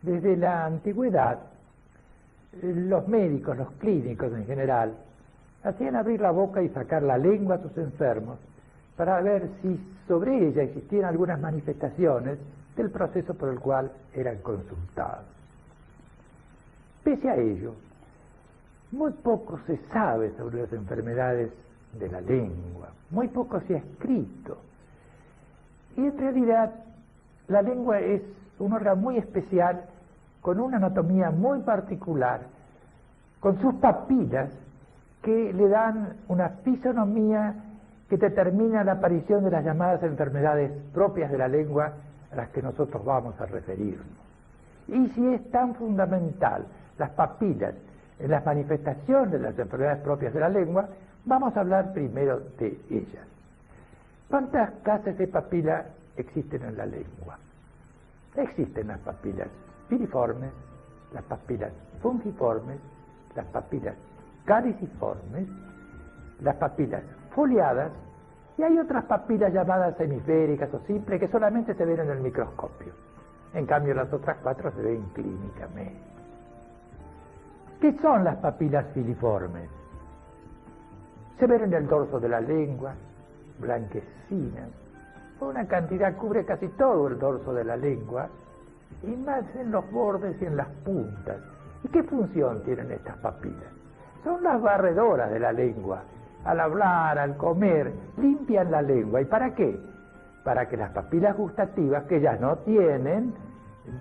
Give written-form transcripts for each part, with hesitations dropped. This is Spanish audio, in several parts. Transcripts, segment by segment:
Desde la antigüedad, los médicos, los clínicos en general, hacían abrir la boca y sacar la lengua a sus enfermos para ver si sobre ella existían algunas manifestaciones del proceso por el cual eran consultados. Pese a ello, muy poco se sabe sobre las enfermedades de la lengua, muy poco se ha escrito. Y en realidad la lengua es un órgano muy especial, con una anatomía muy particular, con sus papilas que le dan una fisonomía que determina la aparición de las llamadas enfermedades propias de la lengua a las que nosotros vamos a referirnos. Y si es tan fundamental las papilas en las manifestaciones de las enfermedades propias de la lengua, vamos a hablar primero de ellas. ¿Cuántas clases de papila existen en la lengua? Existen las papilas piriformes, las papilas fungiformes, las papilas caliciformes, las papilas foliadas, y hay otras papilas llamadas hemisféricas o simples que solamente se ven en el microscopio. En cambio, las otras 4 se ven clínicamente. ¿Qué son las papilas filiformes? Se ven en el dorso de la lengua, blanquecinas, una cantidad cubre casi todo el dorso de la lengua, y más en los bordes y en las puntas. ¿Y qué función tienen estas papilas? Son las barredoras de la lengua. Al hablar, al comer, limpian la lengua. ¿Y para qué? Para que las papilas gustativas, que ya no tienen,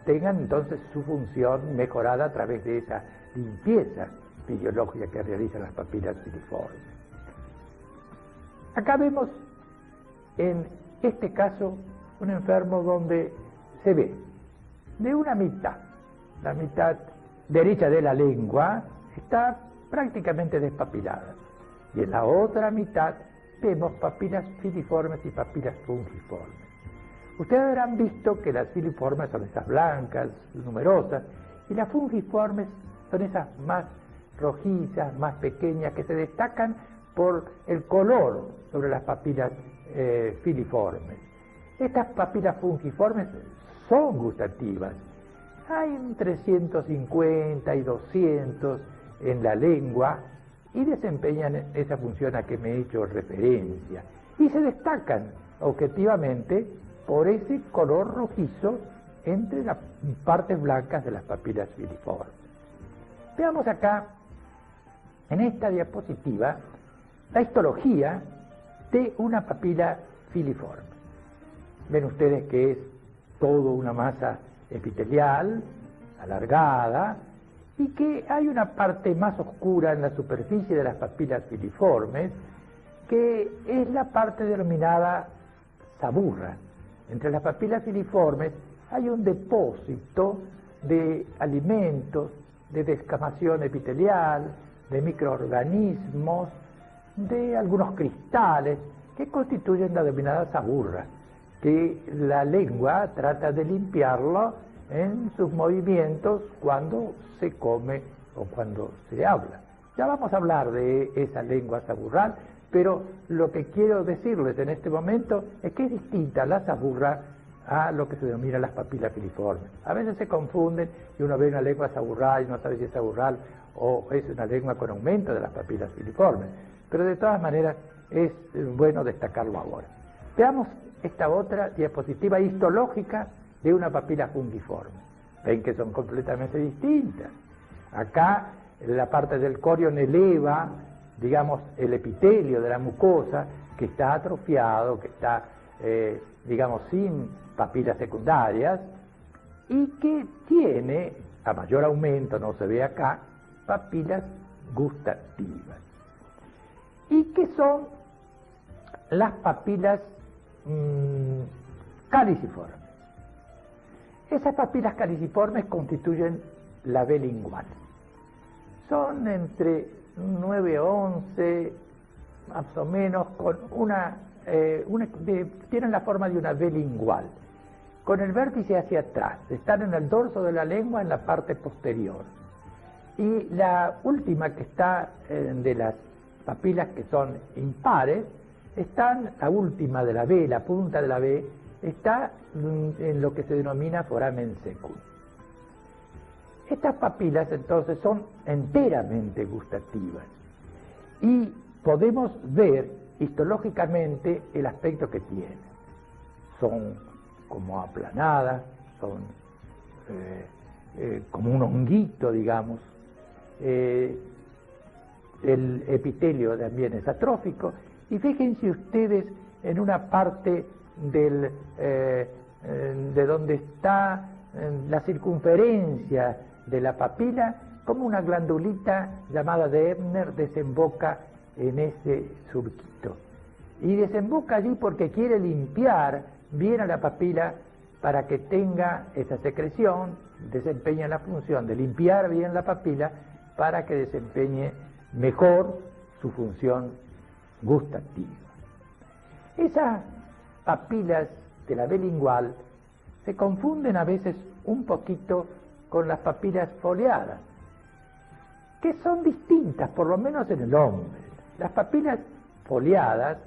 tengan entonces su función mejorada a través de esa limpieza fisiológica que realizan las papilas filiformes. Acá vemos en este caso un enfermo donde se ve de una mitad, la mitad derecha de la lengua está prácticamente despapilada, y en la otra mitad vemos papilas filiformes y papilas fungiformes. Ustedes habrán visto que las filiformes son esas blancas, numerosas, y las fungiformes son esas más rojizas, más pequeñas, que se destacan por el color sobre las papilas filiformes. Estas papilas fungiformes son gustativas. Hay entre 150 y 200 en la lengua y desempeñan esa función a que me he hecho referencia. Y se destacan objetivamente por ese color rojizo entre las partes blancas de las papilas filiformes. Veamos acá, en esta diapositiva, la histología de una papila filiforme. Ven ustedes que es todo una masa epitelial, alargada, y que hay una parte más oscura en la superficie de las papilas filiformes, que es la parte denominada saburra. Entre las papilas filiformes hay un depósito de alimentos, de descamación epitelial, de microorganismos, de algunos cristales que constituyen la denominada saburra, que la lengua trata de limpiarlo en sus movimientos cuando se come o cuando se habla. Ya vamos a hablar de esa lengua saburral, pero lo que quiero decirles en este momento es que es distinta la saburra a lo que se denomina las papilas filiformes. A veces se confunden y uno ve una lengua saburral y no sabe si es saburral o es una lengua con aumento de las papilas filiformes, pero de todas maneras es bueno destacarlo ahora. Veamos esta otra diapositiva histológica de una papila fungiforme. Ven que son completamente distintas. Acá la parte del corion eleva, digamos, el epitelio de la mucosa, que está atrofiado, que está, digamos, sin papilas secundarias, y que tiene, a mayor aumento, no se ve acá, papilas gustativas. ¿Y qué son las papilas caliciformes? Esas papilas caliciformes constituyen la B lingual. Son entre 9 o 11, más o menos, con tienen la forma de una B lingual, con el vértice hacia atrás. Están en el dorso de la lengua, en la parte posterior. Y la última que está de las papilas que son impares, la última de la B, la punta de la B, está en lo que se denomina foramen secum. Estas papilas entonces son enteramente gustativas y podemos ver histológicamente el aspecto que tienen. Son como aplanadas, son como un honguito, digamos. El epitelio también es atrófico, y fíjense ustedes en una parte de donde está la circunferencia de la papila, como una glandulita llamada de Ebner desemboca en ese surquito. Y desemboca allí porque quiere limpiar bien a la papila para que tenga esa secreción, desempeña la función de limpiar bien la papila para que desempeñe mejor su función gustativa. Esas papilas de la B lingual se confunden a veces un poquito con las papilas foliadas, que son distintas, por lo menos en el hombre. Las papilas foliadas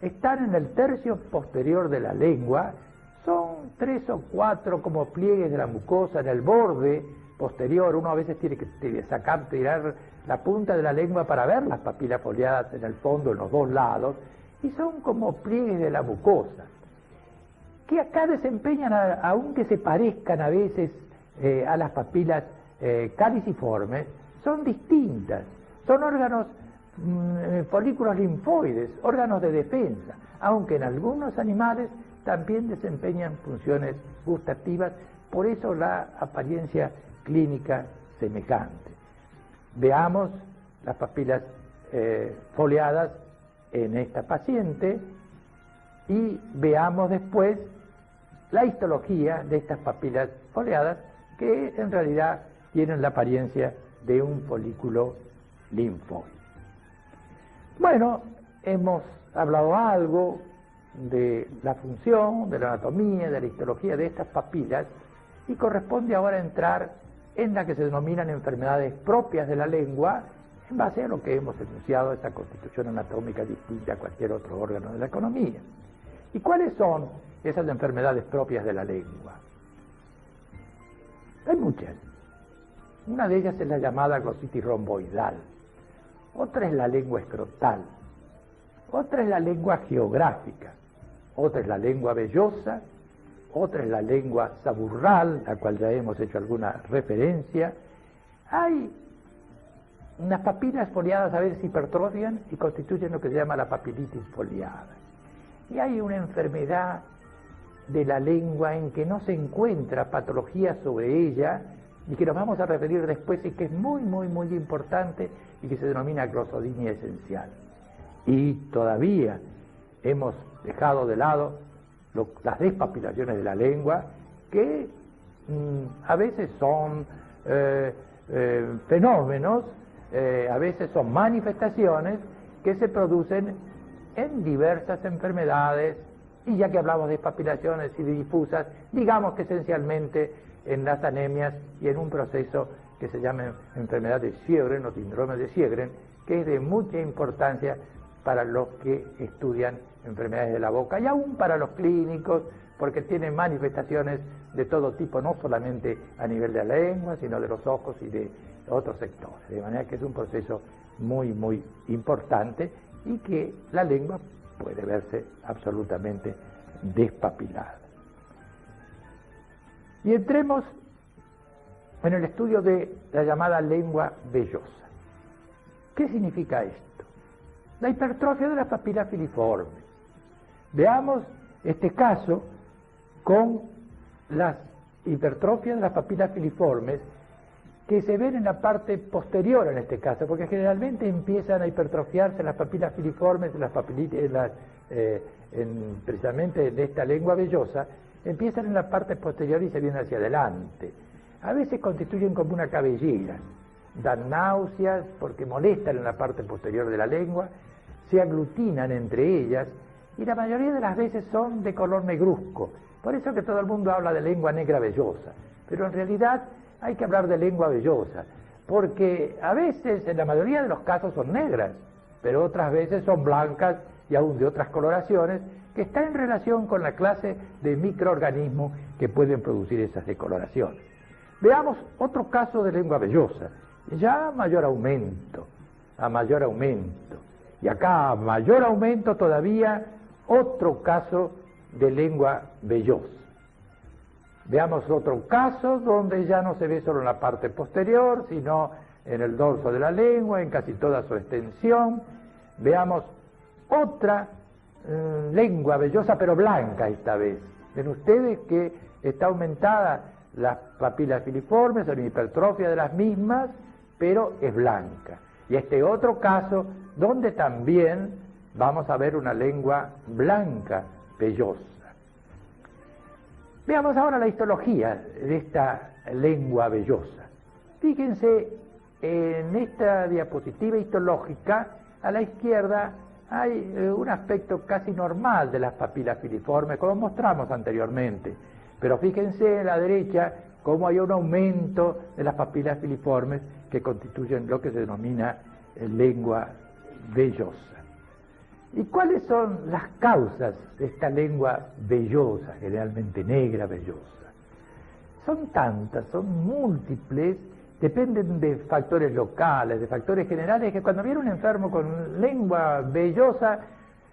están en el tercio posterior de la lengua, son 3 o 4 como pliegues de la mucosa en el borde posterior. Uno a veces tiene que tirar la punta de la lengua para ver las papilas foliadas en el fondo, en los dos lados, y son como pliegues de la mucosa, que acá desempeñan, aunque se parezcan a veces a las papilas caliciformes, son distintas, son órganos, folículos linfoides, órganos de defensa, aunque en algunos animales también desempeñan funciones gustativas, por eso la apariencia clínica semejante. Veamos las papilas foliadas en esta paciente y veamos después la histología de estas papilas foliadas, que en realidad tienen la apariencia de un folículo linfoide. Bueno, hemos hablado algo de la función, de la anatomía, de la histología de estas papilas, y corresponde ahora entrar en la que se denominan enfermedades propias de la lengua, en base a lo que hemos enunciado, esa constitución anatómica distinta a cualquier otro órgano de la economía. ¿Y cuáles son esas enfermedades propias de la lengua? Hay muchas. Una de ellas es la llamada glossitis romboidal, otra es la lengua escrotal, otra es la lengua geográfica, otra es la lengua vellosa, otra es la lengua saburral, a la cual ya hemos hecho alguna referencia. Hay unas papilas foliadas a veces hipertrofian y constituyen lo que se llama la papilitis foliada. Y hay una enfermedad de la lengua en que no se encuentra patología sobre ella, y que nos vamos a referir después, y que es muy, muy, muy importante, y que se denomina glossodinia esencial. Y todavía hemos dejado de lado las despapilaciones de la lengua, que a veces son fenómenos, a veces son manifestaciones que se producen en diversas enfermedades, y ya que hablamos de despapilaciones y de difusas, digamos que esencialmente en las anemias y en un proceso que se llama enfermedad de Sjögren o síndrome de Sjögren, que es de mucha importancia para los que estudian enfermedades de la boca y aún para los clínicos, porque tienen manifestaciones de todo tipo, no solamente a nivel de la lengua, sino de los ojos y de otros sectores. De manera que es un proceso muy, muy importante, y que la lengua puede verse absolutamente despapilada. Y entremos en el estudio de la llamada lengua vellosa. ¿Qué significa esto? La hipertrofia de las papilas filiformes. Veamos este caso con las hipertrofias de las papilas filiformes, que se ven en la parte posterior en este caso, porque generalmente empiezan a hipertrofiarse las papilas filiformes, precisamente en esta lengua vellosa, empiezan en la parte posterior y se vienen hacia adelante. A veces constituyen como una cabellera, dan náuseas porque molestan en la parte posterior de la lengua, se aglutinan entre ellas, y la mayoría de las veces son de color negruzco. Por eso que todo el mundo habla de lengua negra vellosa, pero en realidad hay que hablar de lengua vellosa, porque a veces, en la mayoría de los casos, son negras, pero otras veces son blancas y aún de otras coloraciones, que está en relación con la clase de microorganismos que pueden producir esas decoloraciones. Veamos otro caso de lengua vellosa, ya a mayor aumento, y acá a mayor aumento todavía otro caso de lengua vellosa. Veamos otro caso donde ya no se ve solo en la parte posterior, sino en el dorso de la lengua, en casi toda su extensión. Veamos otra lengua vellosa, pero blanca esta vez. Ven ustedes que está aumentada las papilas filiformes, una hipertrofia de las mismas, pero es blanca. Y este otro caso donde también vamos a ver una lengua blanca, vellosa. Veamos ahora la histología de esta lengua vellosa. Fíjense, en esta diapositiva histológica, a la izquierda hay un aspecto casi normal de las papilas filiformes, como mostramos anteriormente. Pero fíjense en la derecha cómo hay un aumento de las papilas filiformes que constituyen lo que se denomina lengua vellosa. ¿Y cuáles son las causas de esta lengua vellosa, generalmente negra vellosa? Son tantas, son múltiples, dependen de factores locales, de factores generales, que cuando viene un enfermo con lengua vellosa,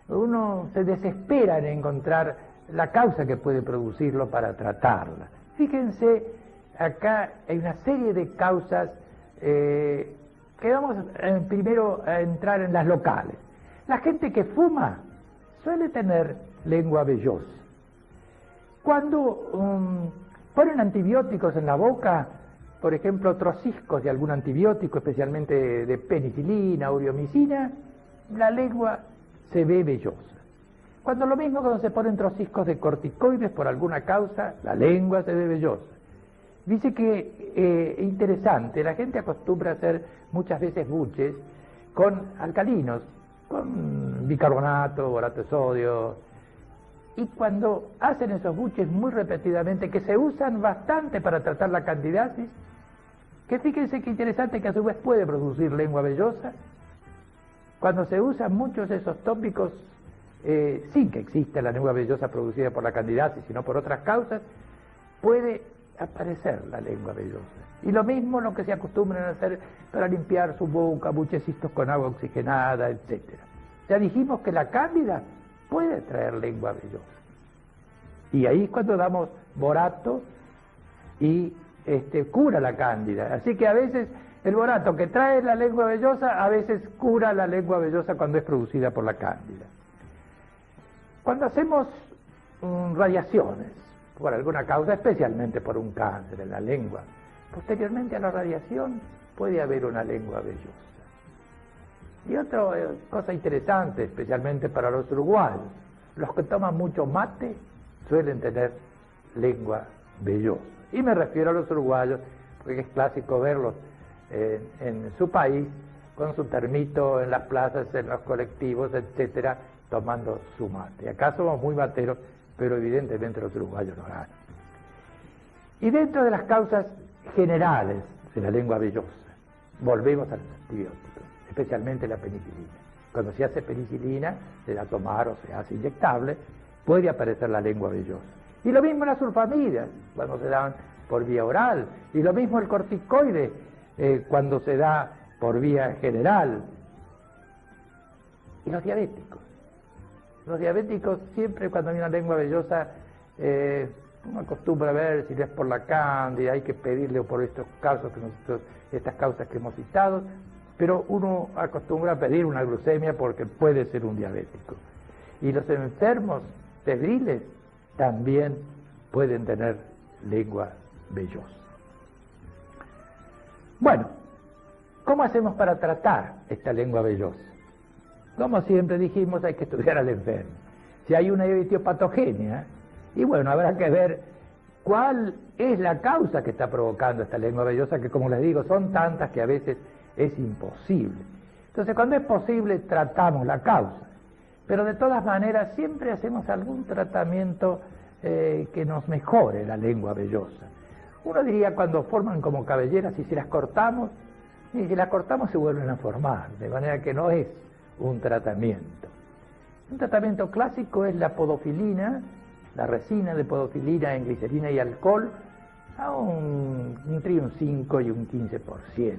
uno se desespera en encontrar la causa que puede producirlo para tratarla. Fíjense, acá hay una serie de causas que vamos primero a entrar en las locales. La gente que fuma suele tener lengua vellosa. Cuando ponen antibióticos en la boca, por ejemplo, trociscos de algún antibiótico, especialmente de penicilina, uriomicina, la lengua se ve vellosa. Cuando lo mismo cuando se ponen trociscos de corticoides por alguna causa, la lengua se ve vellosa. Dice que, interesante, la gente acostumbra a hacer muchas veces buches con alcalinos, con bicarbonato, borato de sodio, y cuando hacen esos buches muy repetidamente, que se usan bastante para tratar la candidiasis, que fíjense qué interesante que a su vez puede producir lengua vellosa, cuando se usan muchos de esos tópicos sin que exista la lengua vellosa producida por la candidiasis, sino por otras causas, puede aparecer la lengua vellosa. Y lo mismo lo que se acostumbran a hacer para limpiar su boca, buchecitos con agua oxigenada, etc. Ya dijimos que la cándida puede traer lengua vellosa. Y ahí es cuando damos borato y cura la cándida. Así que a veces el borato que trae la lengua vellosa, a veces cura la lengua vellosa cuando es producida por la cándida. Cuando hacemos radiaciones, por alguna causa, especialmente por un cáncer en la lengua, posteriormente a la radiación puede haber una lengua vellosa. Y otra cosa interesante, especialmente para los uruguayos, los que toman mucho mate suelen tener lengua vellosa. Y me refiero a los uruguayos, porque es clásico verlos en su país, con su termito en las plazas, en los colectivos, etcétera, tomando su mate. Acá somos muy materos, pero evidentemente los uruguayos no ganan. Y dentro de las causas generales de la lengua vellosa, volvemos a los antibióticos, especialmente la penicilina. Cuando se hace penicilina, se da a tomar o se hace inyectable, puede aparecer la lengua vellosa. Y lo mismo las sulfamidas, cuando se dan por vía oral, y lo mismo el corticoide, cuando se da por vía general. Y los diabéticos. Los diabéticos siempre cuando hay una lengua vellosa, uno acostumbra a ver si es por la cándida, hay que pedirle o por estos casos estas causas que hemos citado, pero uno acostumbra a pedir una glucemia porque puede ser un diabético. Y los enfermos febriles también pueden tener lengua vellosa. Bueno, ¿cómo hacemos para tratar esta lengua vellosa? Como siempre dijimos, hay que estudiar al enfermo. Si hay una etiopatogenia, y bueno, habrá que ver cuál es la causa que está provocando esta lengua vellosa, que como les digo, son tantas que a veces es imposible. Entonces, cuando es posible, tratamos la causa. Pero de todas maneras, siempre hacemos algún tratamiento que nos mejore la lengua vellosa. Uno diría cuando forman como cabelleras, y si las cortamos, se vuelven a formar, de manera que no es un tratamiento. Un tratamiento clásico es la podofilina, la resina de podofilina en glicerina y alcohol, a un entre un 5 y un 15%.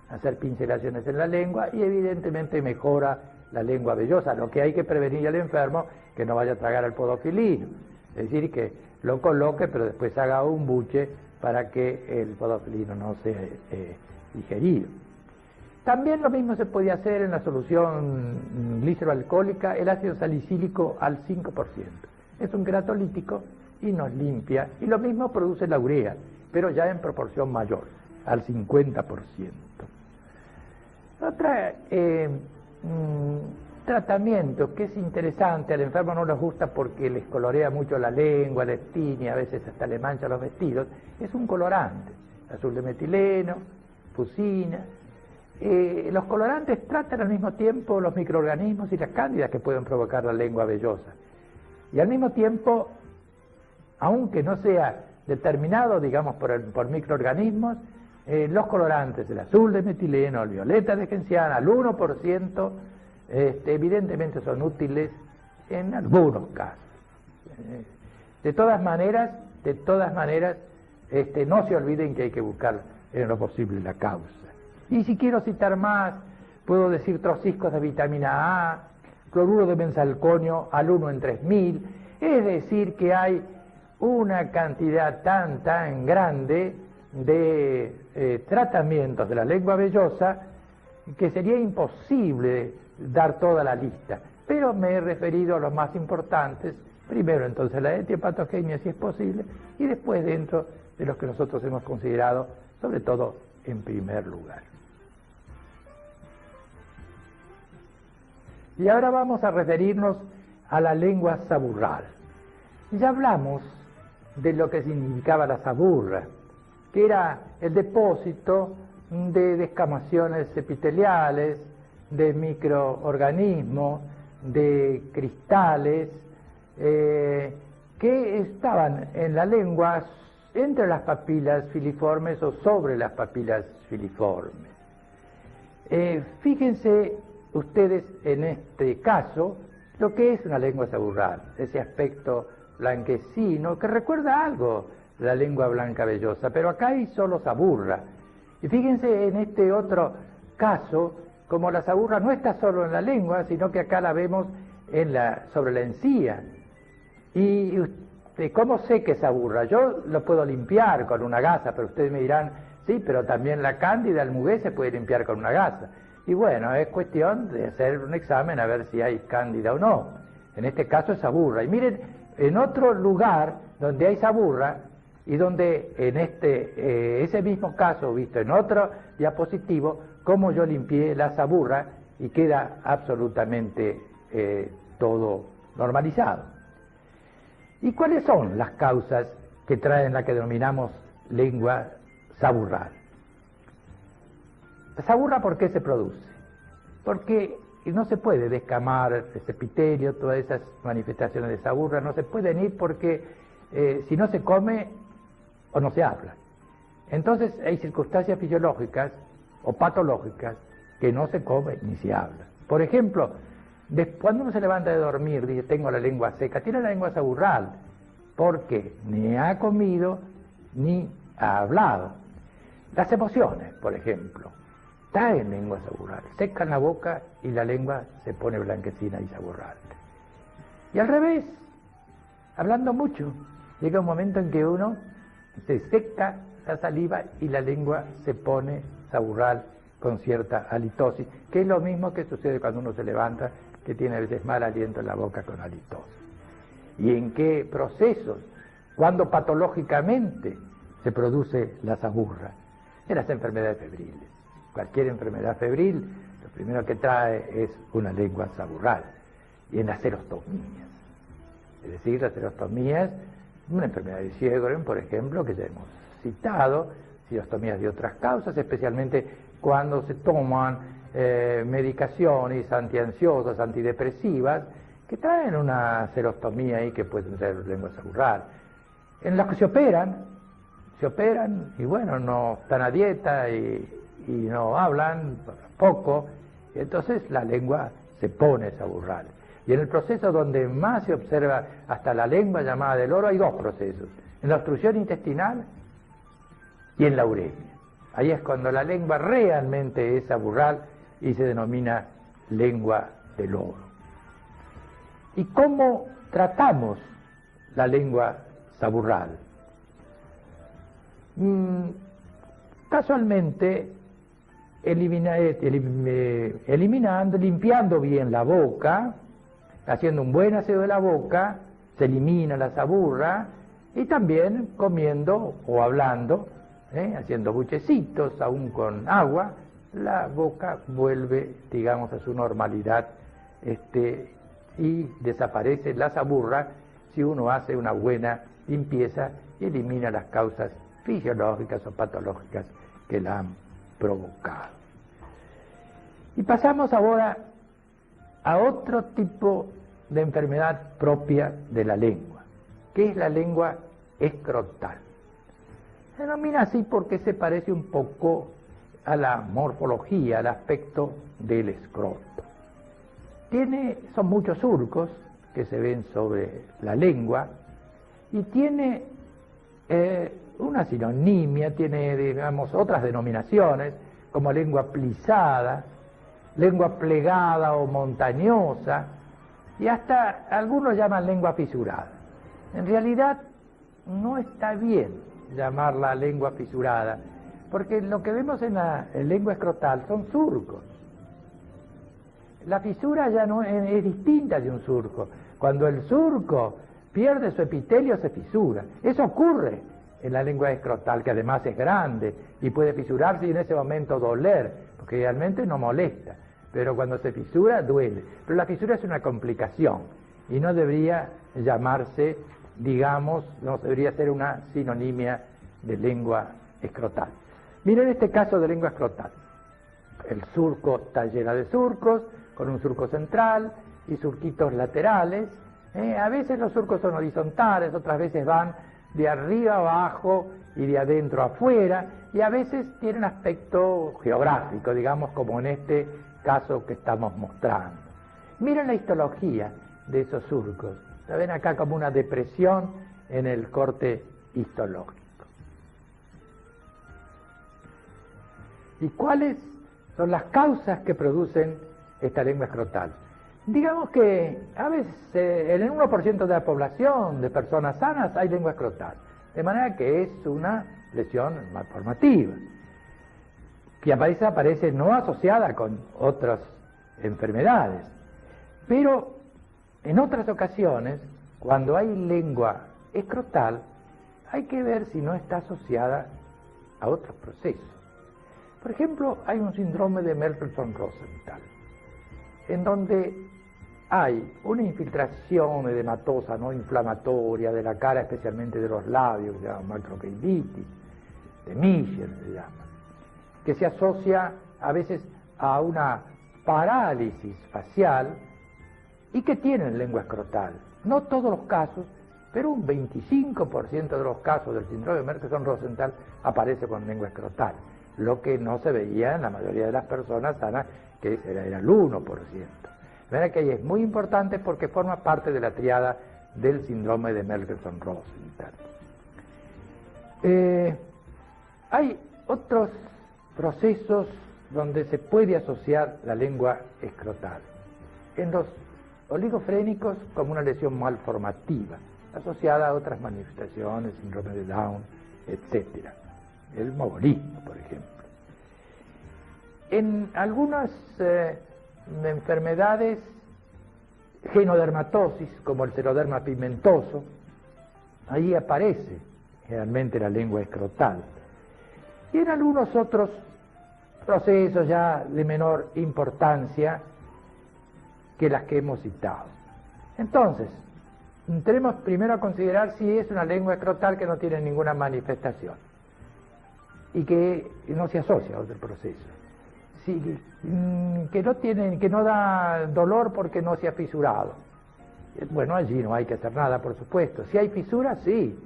Hacer pincelaciones en la lengua y evidentemente mejora la lengua vellosa. Lo que hay que prevenir al enfermo que no vaya a tragar al podofilino, es decir, que lo coloque pero después haga un buche para que el podofilino no sea digerido. También lo mismo se puede hacer en la solución gliceroalcohólica, el ácido salicílico al 5%. Es un queratolítico y nos limpia, y lo mismo produce la urea, pero ya en proporción mayor, al 50%. Otro tratamiento que es interesante, al enfermo no les gusta porque les colorea mucho la lengua, les tiñe, a veces hasta le mancha los vestidos, es un colorante, azul de metileno, fucina. Los colorantes tratan al mismo tiempo los microorganismos y las cándidas que pueden provocar la lengua vellosa. Y al mismo tiempo, aunque no sea determinado, digamos, por microorganismos, los colorantes, el azul de metileno, el violeta de genciana, al 1%, evidentemente son útiles en algunos casos. De todas maneras, no se olviden que hay que buscar en lo posible la causa. Y si quiero citar más, puedo decir trociscos de vitamina A, cloruro de benzalconio al 1 en 3000, es decir que hay una cantidad tan grande de tratamientos de la lengua vellosa que sería imposible dar toda la lista, pero me he referido a los más importantes, primero entonces la etiopatogenia si es posible, y después dentro de los que nosotros hemos considerado, sobre todo en primer lugar. Y ahora vamos a referirnos a la lengua saburral. Ya hablamos de lo que significaba la saburra, que era el depósito de descamaciones epiteliales, de microorganismos, de cristales, que estaban en la lengua entre las papilas filiformes o sobre las papilas filiformes. Fíjense ustedes en este caso lo que es una lengua saburral, ese aspecto blanquecino que recuerda algo de la lengua blanca vellosa, pero acá hay solo saburra. Y fíjense en este otro caso, como la saburra no está solo en la lengua, sino que acá la vemos sobre la encía. Y ¿cómo sé que es saburra? Yo lo puedo limpiar con una gasa, pero ustedes me dirán, sí, pero también la cándida, el mugué se puede limpiar con una gasa. Y bueno, es cuestión de hacer un examen a ver si hay cándida o no. En este caso es saburra. Y miren, en otro lugar donde hay saburra, y donde en ese mismo caso, visto en otro diapositivo, cómo yo limpié la saburra y queda absolutamente todo normalizado. ¿Y cuáles son las causas que traen la que denominamos lengua saburral? La saburra, ¿por qué se produce? Porque no se puede descamar ese epitelio, todas esas manifestaciones de saburra, no se pueden ir porque si no se come o no se habla. Entonces hay circunstancias fisiológicas o patológicas que no se come ni se habla. Por ejemplo, cuando uno se levanta de dormir, dice, tengo la lengua seca, tiene la lengua saburral, porque ni ha comido ni ha hablado. Las emociones, por ejemplo, traen lengua saburral, secan la boca y la lengua se pone blanquecina y saburral. Y al revés, hablando mucho, llega un momento en que uno se seca la saliva y la lengua se pone saburral con cierta halitosis, que es lo mismo que sucede cuando uno se levanta, que tiene a veces mal aliento en la boca con halitosis. ¿Y en qué procesos? ¿Cuándo patológicamente se produce la saburra? En las enfermedades febriles. Cualquier enfermedad febril, lo primero que trae es una lengua saburral. Y en las serostomías. Es decir, las serostomías, una enfermedad de Sjögren, por ejemplo, que ya hemos citado, serostomías de otras causas, especialmente cuando se toman medicaciones antiansiosas, antidepresivas, que traen una serostomía y que pueden ser lengua saburral. En los que se operan y bueno, no están a dieta y no hablan poco, entonces la lengua se pone saburral. Y en el proceso donde más se observa hasta la lengua llamada del oro hay dos procesos. En la obstrucción intestinal y en la uremia. Ahí es cuando la lengua realmente es saburral y se denomina lengua del oro. ¿Y cómo tratamos la lengua saburral? Casualmente, eliminando, limpiando bien la boca, haciendo un buen aseo de la boca, se elimina la saburra, y también comiendo o hablando, haciendo buchecitos, aún con agua, la boca vuelve, digamos, a su normalidad, y desaparece la saburra si uno hace una buena limpieza y elimina las causas fisiológicas o patológicas que la han provocado. Y pasamos ahora a otro tipo de enfermedad propia de la lengua, que es la lengua escrotal. Se denomina así porque se parece un poco a la morfología, al aspecto del escroto. Son muchos surcos que se ven sobre la lengua y tiene una sinonimia, tiene, digamos, otras denominaciones, como lengua plisada, lengua plegada o montañosa, y hasta algunos llaman lengua fisurada. En realidad no está bien llamarla lengua fisurada, porque lo que vemos en la lengua escrotal son surcos. La fisura ya no es distinta de un surco. Cuando el surco pierde su epitelio, se fisura. Eso ocurre en la lengua escrotal, que además es grande y puede fisurarse y en ese momento doler, porque realmente no molesta, pero cuando se fisura duele. Pero la fisura es una complicación y no debería llamarse, digamos, no debería ser una sinonimia de lengua escrotal. Miren este caso de lengua escrotal. El surco está lleno de surcos, con un surco central y surquitos laterales. A veces los surcos son horizontales, otras veces van de arriba abajo y de adentro afuera, y a veces tienen aspecto geográfico, digamos, como en este caso que estamos mostrando. Miren la histología de esos surcos. La ven acá como una depresión en el corte histológico. ¿Y cuáles son las causas que producen esta lengua escrotal? Digamos que a veces en el 1% de la población de personas sanas hay lengua escrotal, de manera que es una lesión malformativa, que aparece no asociada con otras enfermedades, pero en otras ocasiones, cuando hay lengua escrotal, hay que ver si no está asociada a otros procesos. Por ejemplo, hay un síndrome de Merkelson-Rosenthal, en donde hay una infiltración edematosa no inflamatoria de la cara, especialmente de los labios, que se llama macroqueilitis, de Michel se llama, que se asocia a veces a una parálisis facial y que tienen lengua escrotal. No todos los casos, pero un 25% de los casos del síndrome de Merkelson-Rosenthal aparece con lengua escrotal, lo que no se veía en la mayoría de las personas sanas, que era el 1%. De manera que ahí es muy importante porque forma parte de la triada del síndrome de Merkelson-Rosenthal. Hay otros procesos donde se puede asociar la lengua escrotal. En los oligofrénicos como una lesión malformativa, asociada a otras manifestaciones, síndrome de Down, etc. El mogolismo, por ejemplo. En algunas enfermedades, genodermatosis, como el xeroderma pigmentoso, ahí aparece generalmente la lengua escrotal. Y en algunos otros procesos ya de menor importancia que las que hemos citado. Entonces, tenemos primero a considerar si es una lengua escrotal que no tiene ninguna manifestación y que no se asocia a otro proceso. Que no da dolor porque no se ha fisurado. Bueno, allí no hay que hacer nada, por supuesto. Si hay fisura, sí.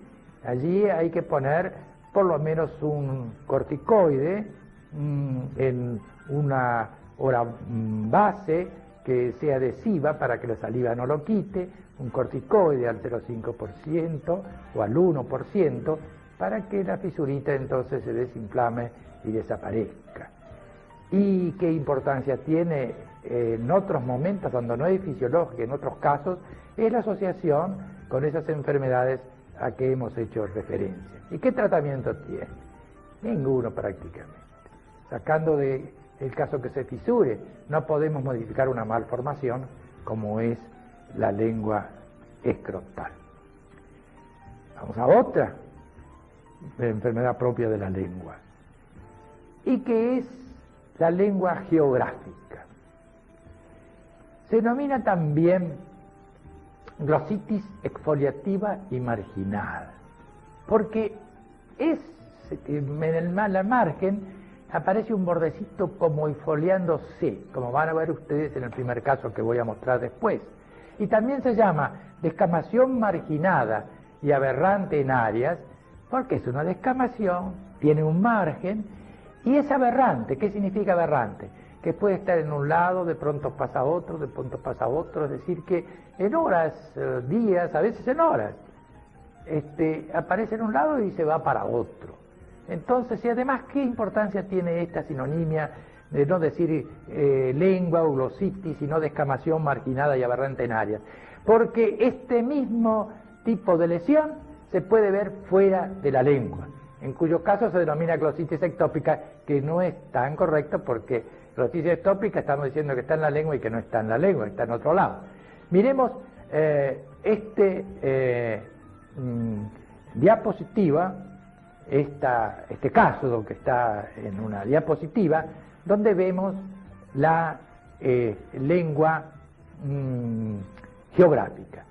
Allí hay que poner por lo menos un corticoide en una hora base que sea adhesiva para que la saliva no lo quite, un corticoide al 0,5% o al 1%, para que la fisurita entonces se desinflame y desaparezca. ¿Y qué importancia tiene en otros momentos, cuando no es fisiológica, en otros casos, es la asociación con esas enfermedades a que hemos hecho referencia? ¿Y qué tratamiento tiene? Ninguno prácticamente. Sacando del caso que se fisure, no podemos modificar una malformación como es la lengua escrotal. Vamos a otra enfermedad propia de la lengua, y que es la lengua geográfica. Se denomina también glositis exfoliativa y marginal, porque en la margen aparece un bordecito como exfoliándose, como van a ver ustedes en el primer caso que voy a mostrar después. Y también se llama descamación marginada y aberrante en áreas, porque es una descamación, tiene un margen, y es aberrante. ¿Qué significa aberrante? Que puede estar en un lado, de pronto pasa a otro, de pronto pasa a otro, es decir, que en horas, días, a veces en horas, aparece en un lado y se va para otro. Entonces, y además, ¿qué importancia tiene esta sinonimia de no decir lengua o glositis, sino descamación marginada y aberrante en áreas? Porque este mismo tipo de lesión se puede ver fuera de la lengua, en cuyo caso se denomina glositis ectópica, que no es tan correcto, porque glositis ectópica estamos diciendo que está en la lengua y que no está en la lengua, está en otro lado. Miremos diapositiva, este caso que está en una diapositiva, donde vemos la lengua geográfica.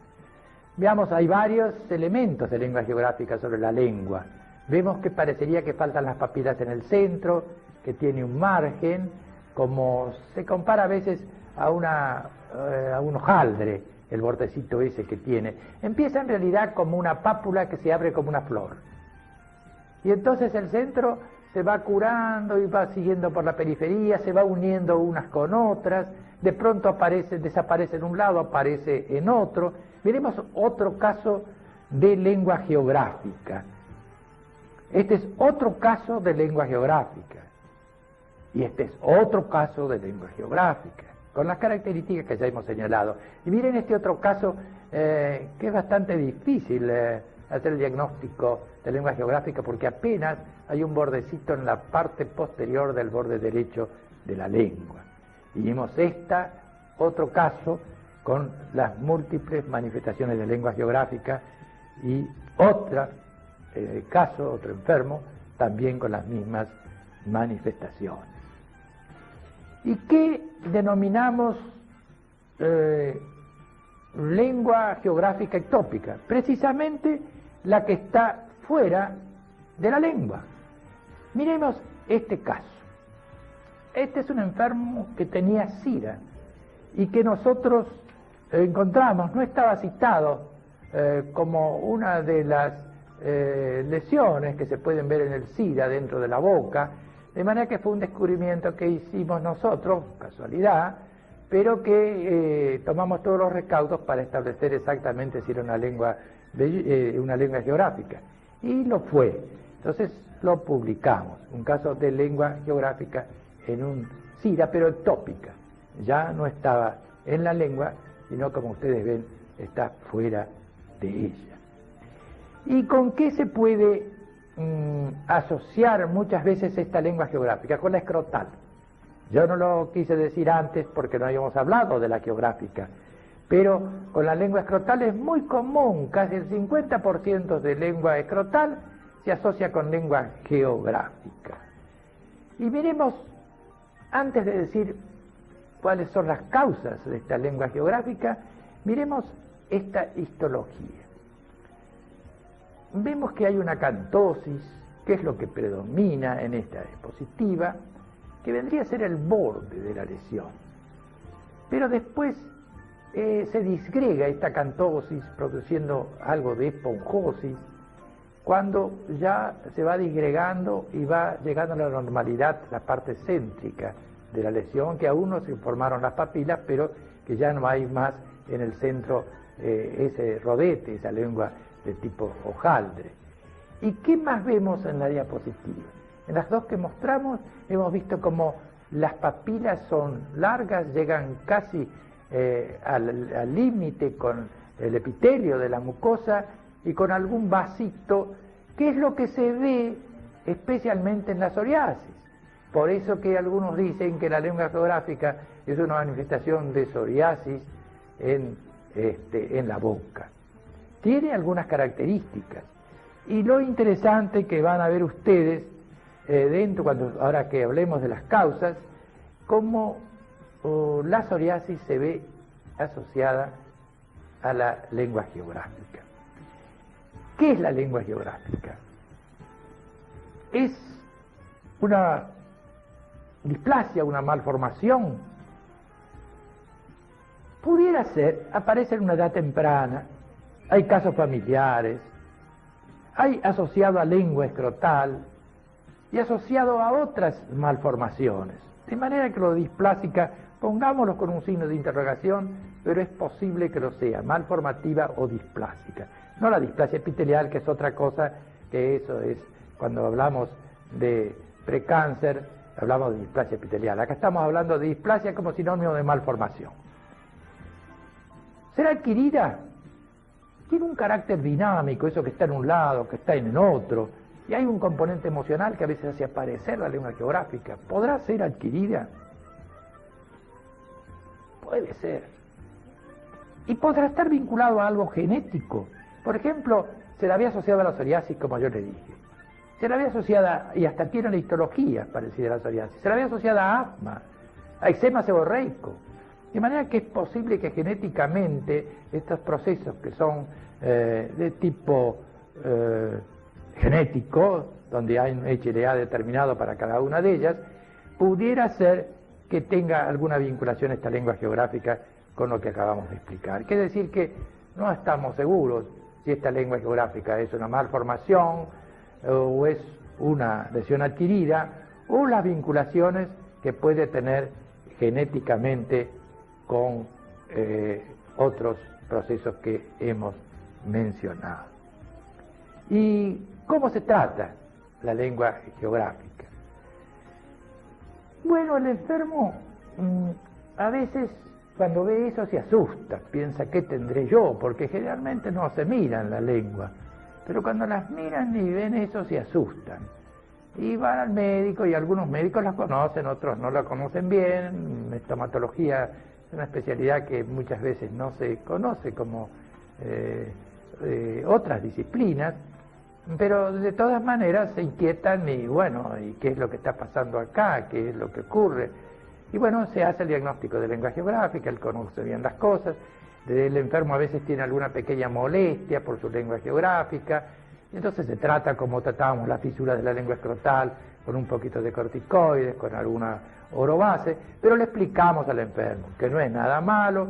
Veamos, hay varios elementos de lengua geográfica sobre la lengua. Vemos que parecería que faltan las papilas en el centro, que tiene un margen, como se compara a veces a un hojaldre, el bordecito ese que tiene. Empieza en realidad como una pápula que se abre como una flor. Y entonces el centro se va curando y va siguiendo por la periferia, se va uniendo unas con otras, de pronto desaparece en un lado, aparece en otro. Miremos otro caso de lengua geográfica. Este es otro caso de lengua geográfica. Y este es otro caso de lengua geográfica, con las características que ya hemos señalado. Y miren este otro caso, que es bastante difícil hacer el diagnóstico de lengua geográfica, porque apenas hay un bordecito en la parte posterior del borde derecho de la lengua. Y vimos otro caso con las múltiples manifestaciones de lengua geográfica, y otro enfermo, también con las mismas manifestaciones. ¿Y qué denominamos lengua geográfica ectópica? Precisamente la que está fuera de la lengua. Miremos este caso. Este es un enfermo que tenía sida y que nosotros encontramos, no estaba citado como una de las lesiones que se pueden ver en el SIDA dentro de la boca, de manera que fue un descubrimiento que hicimos nosotros, casualidad, pero que tomamos todos los recaudos para establecer exactamente si era una lengua geográfica, y lo fue. Entonces lo publicamos, un caso de lengua geográfica en un SIDA, pero ectópica, ya no estaba en la lengua, sino, como ustedes ven, está fuera de ella. ¿Y con qué se puede asociar muchas veces esta lengua geográfica? Con la escrotal. Yo no lo quise decir antes porque no habíamos hablado de la geográfica, pero con la lengua escrotal es muy común, casi el 50% de lengua escrotal se asocia con lengua geográfica. Y miremos, antes de decir cuáles son las causas de esta lengua geográfica, miremos esta histología. Vemos que hay una cantosis, que es lo que predomina en esta diapositiva, que vendría a ser el borde de la lesión. Pero después se disgrega esta cantosis produciendo algo de esponjosis, cuando ya se va disgregando y va llegando a la normalidad la parte céntrica de la lesión, que aún no se formaron las papilas, pero que ya no hay más en el centro ese rodete, esa lengua de tipo hojaldre. ¿Y qué más vemos en la diapositiva? En las dos que mostramos hemos visto como las papilas son largas, llegan casi al límite con el epitelio de la mucosa y con algún vasito, que es lo que se ve especialmente en la psoriasis. Por eso que algunos dicen que la lengua geográfica es una manifestación de psoriasis en la boca. Tiene algunas características. Y lo interesante que van a ver ustedes ahora que hablemos de las causas, cómo la psoriasis se ve asociada a la lengua geográfica. ¿Qué es la lengua geográfica? Es una displasia, una malformación. Pudiera ser, aparece en una edad temprana, hay casos familiares, hay asociado a lengua escrotal y asociado a otras malformaciones. De manera que lo displásica, pongámoslo con un signo de interrogación, pero es posible que lo sea, malformativa o displásica. No la displasia epitelial, que es otra cosa, que eso es, cuando hablamos de precáncer, hablamos de displasia epitelial. Acá estamos hablando de displasia como sinónimo de malformación. ¿Será adquirida? Tiene un carácter dinámico, eso que está en un lado, que está en otro, y hay un componente emocional que a veces hace aparecer la lengua geográfica. ¿Podrá ser adquirida? Puede ser. Y podrá estar vinculado a algo genético. Por ejemplo, se la había asociado a la psoriasis, como yo le dije. Se la había asociada, y hasta tiene la histología parecida a la psoriasis, se la había asociada a asma, a eczema seborreico. De manera que es posible que genéticamente estos procesos que son de tipo genético, donde hay un HLA determinado para cada una de ellas, pudiera ser que tenga alguna vinculación esta lengua geográfica con lo que acabamos de explicar. Quiere decir que no estamos seguros si esta lengua geográfica es una malformación o es una lesión adquirida, o las vinculaciones que puede tener genéticamente con otros procesos que hemos mencionado. ¿Y cómo se trata la lengua geográfica? Bueno, el enfermo a veces cuando ve eso se asusta, piensa ¿qué tendré yo? Porque generalmente no se miran la lengua, pero cuando las miran y ven eso se asustan. Y van al médico, y algunos médicos la conocen, otros no la conocen bien. Estomatología es una especialidad que muchas veces no se conoce como otras disciplinas, pero de todas maneras se inquietan y bueno, ¿y qué es lo que está pasando acá? ¿Qué es lo que ocurre? Y bueno, se hace el diagnóstico de lengua geográfica, él conoce bien las cosas, el enfermo a veces tiene alguna pequeña molestia por su lengua geográfica, y entonces se trata como tratábamos la fisura de la lengua escrotal, con un poquito de corticoides, con alguna orobase, pero le explicamos al enfermo que no es nada malo,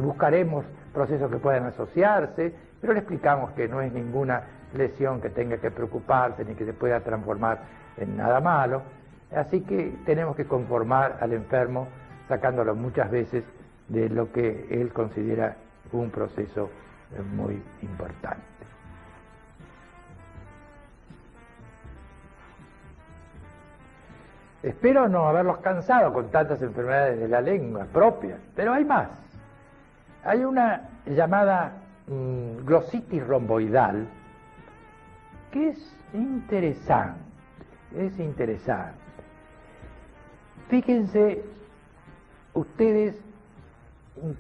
buscaremos procesos que puedan asociarse, pero le explicamos que no es ninguna lesión que tenga que preocuparse ni que se pueda transformar en nada malo. Así que tenemos que conformar al enfermo sacándolo muchas veces de lo que él considera un proceso muy importante. Espero no haberlos cansado con tantas enfermedades de la lengua propia, pero hay más. Hay una llamada glositis romboidal que es interesante, Fíjense ustedes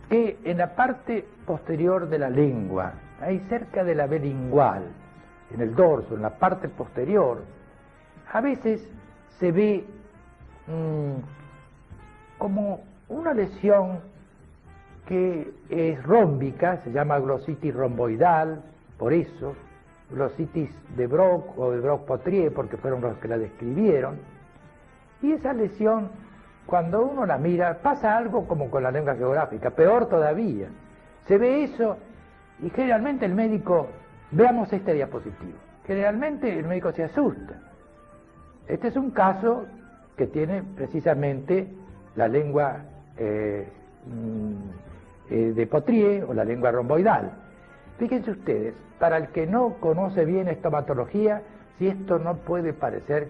que en la parte posterior de la lengua, ahí cerca de la B lingual, en el dorso, en la parte posterior, a veces se ve como una lesión que es rómbica, se llama glositis romboidal, por eso, glositis de Brock o de Brock-Potrier, porque fueron los que la describieron. Y esa lesión, cuando uno la mira, pasa algo como con la lengua geográfica, peor todavía. Se ve eso y generalmente el médico, veamos este diapositivo, generalmente el médico se asusta. Este es un caso que tiene precisamente la lengua de Potrier o la lengua romboidal. Fíjense ustedes, para el que no conoce bien estomatología, si esto no puede parecer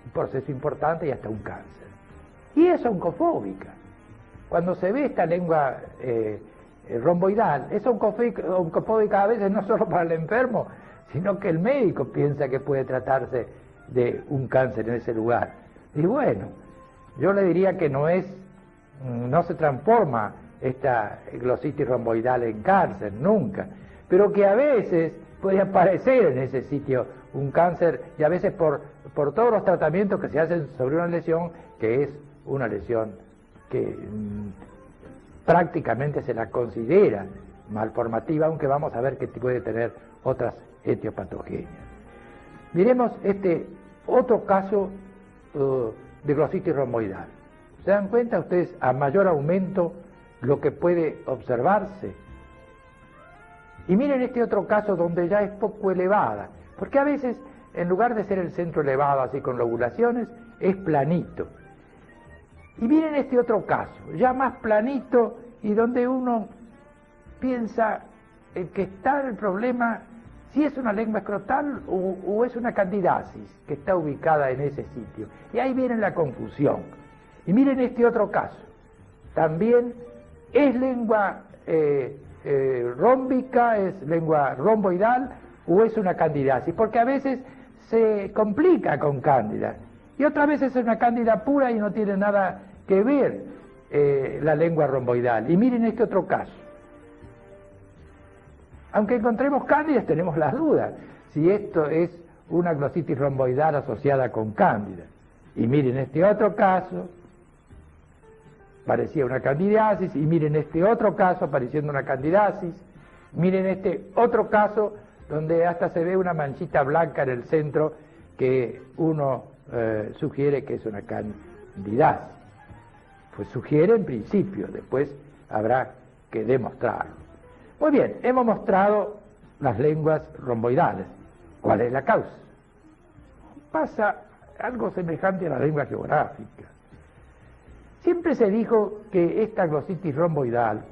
un proceso importante y hasta un cáncer. Y es oncofóbica. Cuando se ve esta lengua romboidal, es oncofóbica a veces no solo para el enfermo, sino que el médico piensa que puede tratarse de un cáncer en ese lugar. Y bueno, yo le diría que no se transforma esta glositis romboidal en cáncer, nunca, pero que a veces puede aparecer en ese sitio un cáncer, y a veces por todos los tratamientos que se hacen sobre una lesión, que es una lesión que prácticamente se la considera malformativa, aunque vamos a ver que puede tener otras etiopatogenias. Miremos este otro caso de glositis romboidal. ¿Se dan cuenta ustedes a mayor aumento lo que puede observarse? Y miren este otro caso donde ya es poco elevada, porque a veces en lugar de ser el centro elevado así con lobulaciones, es planito. Y miren este otro caso, ya más planito y donde uno piensa que está el problema, si es una lengua escrotal o es una candidasis que está ubicada en ese sitio. Y ahí viene la confusión. Y miren este otro caso, también es lengua rómbica, es lengua romboidal o es una candidasis, porque a veces se complica con cándida y otras veces es una cándida pura y no tiene nada que ver la lengua romboidal. Y miren este otro caso. Aunque encontremos cándidas, tenemos las dudas si esto es una glositis romboidal asociada con cándida. Y miren este otro caso, parecía una candidiasis, y miren este otro caso pareciendo una candidiasis, miren este otro caso donde hasta se ve una manchita blanca en el centro que uno sugiere que es una candidiasis. Pues sugiere en principio, después habrá que demostrarlo. Muy bien, hemos mostrado las lenguas romboidales. ¿Cuál es la causa? Pasa algo semejante a la lengua geográfica. Siempre se dijo que esta glositis romboidal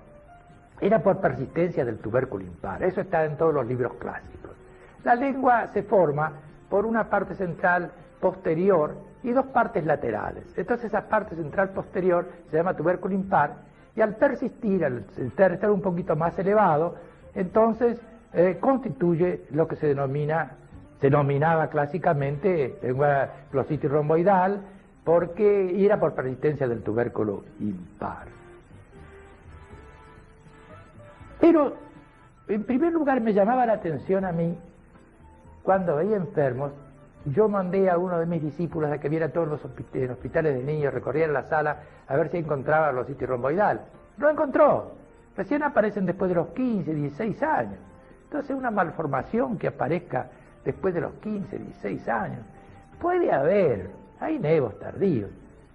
era por persistencia del tubérculo impar. Eso está en todos los libros clásicos. La lengua se forma por una parte central posterior y dos partes laterales. Entonces esa parte central posterior se llama tubérculo impar, y al persistir, al estar un poquito más elevado, entonces constituye lo que se denominaba clásicamente lengua glositis romboidal, porque era por persistencia del tubérculo impar. Pero, en primer lugar, me llamaba la atención a mí, cuando veía enfermos, yo mandé a uno de mis discípulos a que viera todos los hospitales de niños, recorriera la sala, a ver si encontraba glositis romboidal. No encontró. Recién aparecen después de los 15, 16 años. Entonces, una malformación que aparezca después de los 15, 16 años, puede haber, hay nevos tardíos,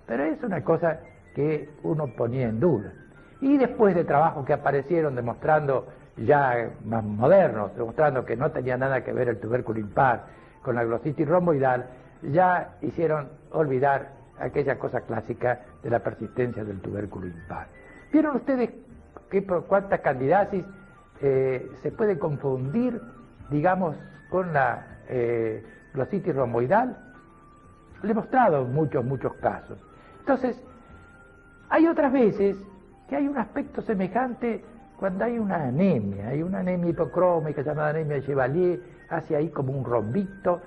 pero es una cosa que uno ponía en duda. Y después de trabajos que aparecieron demostrando, ya más modernos, demostrando que no tenía nada que ver el tubérculo impar con la glositis romboidal, ya hicieron olvidar aquella cosa clásica de la persistencia del tubérculo impar. ¿Vieron ustedes por cuántas candidiasis se puede confundir, digamos, con la glositis romboidal? Le he mostrado muchos casos. Entonces, hay otras veces que hay un aspecto semejante cuando hay una anemia hipocrómica llamada anemia de Chevalier, hace ahí como un rombito,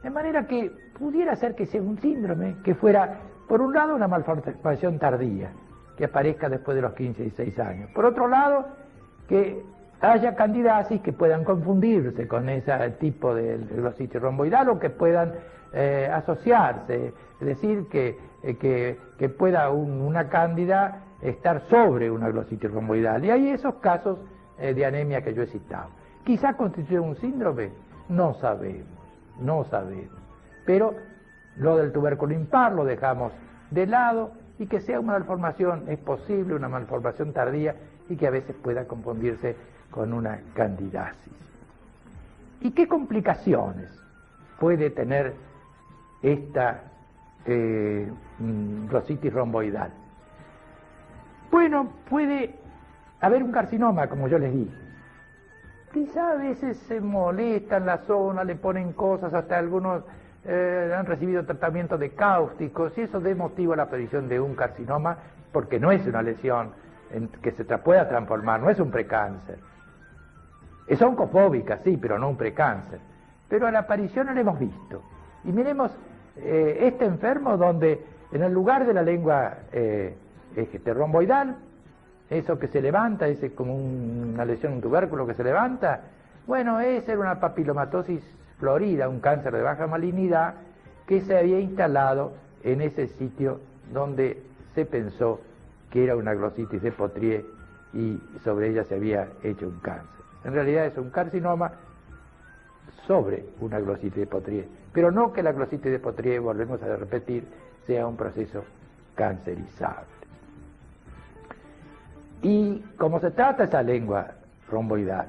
de manera que pudiera ser que sea un síndrome que fuera, por un lado, una malformación tardía, que aparezca después de los 15 y 16 años. Por otro lado, que haya candidiasis que puedan confundirse con ese tipo de glositis romboidal o que puedan asociarse, es decir, que pueda una cándida estar sobre una glositis romboidal. Y hay esos casos de anemia que yo he citado. ¿Quizá constituye un síndrome? No sabemos. Pero lo del tubérculo impar lo dejamos de lado, y que sea una malformación, es posible, una malformación tardía, y que a veces pueda confundirse con una candidiasis. ¿Y qué complicaciones puede tener esta glositis romboidal? Bueno, puede haber un carcinoma, como yo les dije. quizá a veces se molestan la zona, le ponen cosas, hasta algunos han recibido tratamiento de cáusticos, y eso da motivo a la aparición de un carcinoma, porque no es una lesión que se pueda transformar, no es un precáncer. Es oncofóbica, sí, pero no un precáncer. Pero a la aparición no la hemos visto. Y miremos este enfermo donde en el lugar de la lengua romboidal, eso que se levanta, ese como una lesión, un tubérculo que se levanta, bueno, esa era una papilomatosis florida, un cáncer de baja malignidad que se había instalado en ese sitio donde se pensó que era una glositis de Potrier y sobre ella se había hecho un cáncer. En realidad es un carcinoma sobre una glositis de Potrier, pero no que la glositis de Potrier, volvemos a repetir, sea un proceso cancerizable. Y como se trata esa lengua romboidal,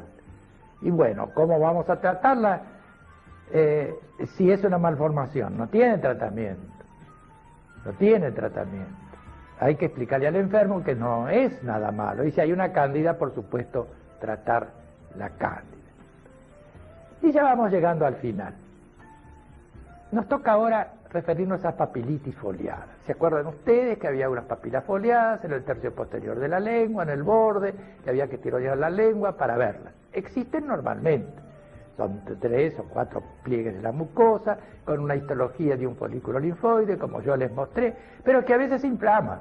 y bueno, ¿cómo vamos a tratarla? Si es una malformación, no tiene tratamiento, no tiene tratamiento. Hay que explicarle al enfermo que no es nada malo, y si hay una cándida, por supuesto, tratar la cándida. Y ya vamos llegando al final. Nos toca ahora referirnos a papilitis foliada. ¿Se acuerdan ustedes que había unas papilas foliadas en el tercio posterior de la lengua, en el borde, que había que tironear la lengua para verlas? Existen normalmente. Son 3 o 4 pliegues de la mucosa, con una histología de un folículo linfoide, como yo les mostré, pero que a veces se inflama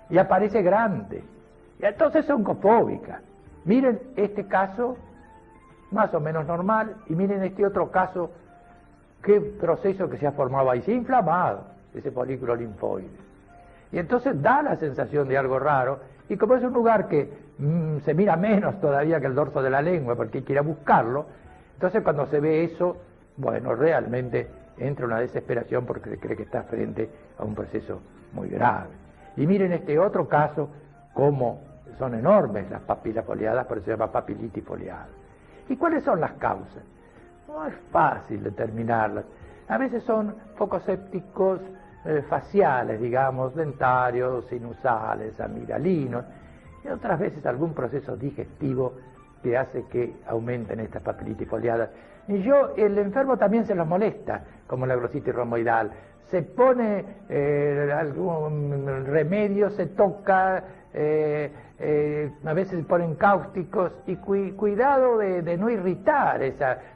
y aparece grande. Y entonces son oncofóbicas. Miren este caso, más o menos normal, y miren este otro caso, qué proceso que se ha formado ahí, se ha inflamado ese folículo linfoide. Y entonces da la sensación de algo raro, y como es un lugar que se mira menos todavía que el dorso de la lengua, porque hay que ir a buscarlo, entonces cuando se ve eso, bueno, realmente entra una desesperación porque se cree que está frente a un proceso muy grave. Y miren este otro caso, cómo son enormes las papilas foliadas, por eso se llama papilitis foliada. ¿Y cuáles son las causas? No es fácil determinarlas. A veces son focos sépticos faciales, digamos, dentarios, sinusales, amigdalinos, y otras veces algún proceso digestivo que hace que aumenten estas papilitis foliadas. Y el enfermo también se los molesta, como la glositis romboidal. Se pone algún remedio, se toca, a veces ponen cáusticos, y cuidado de no irritar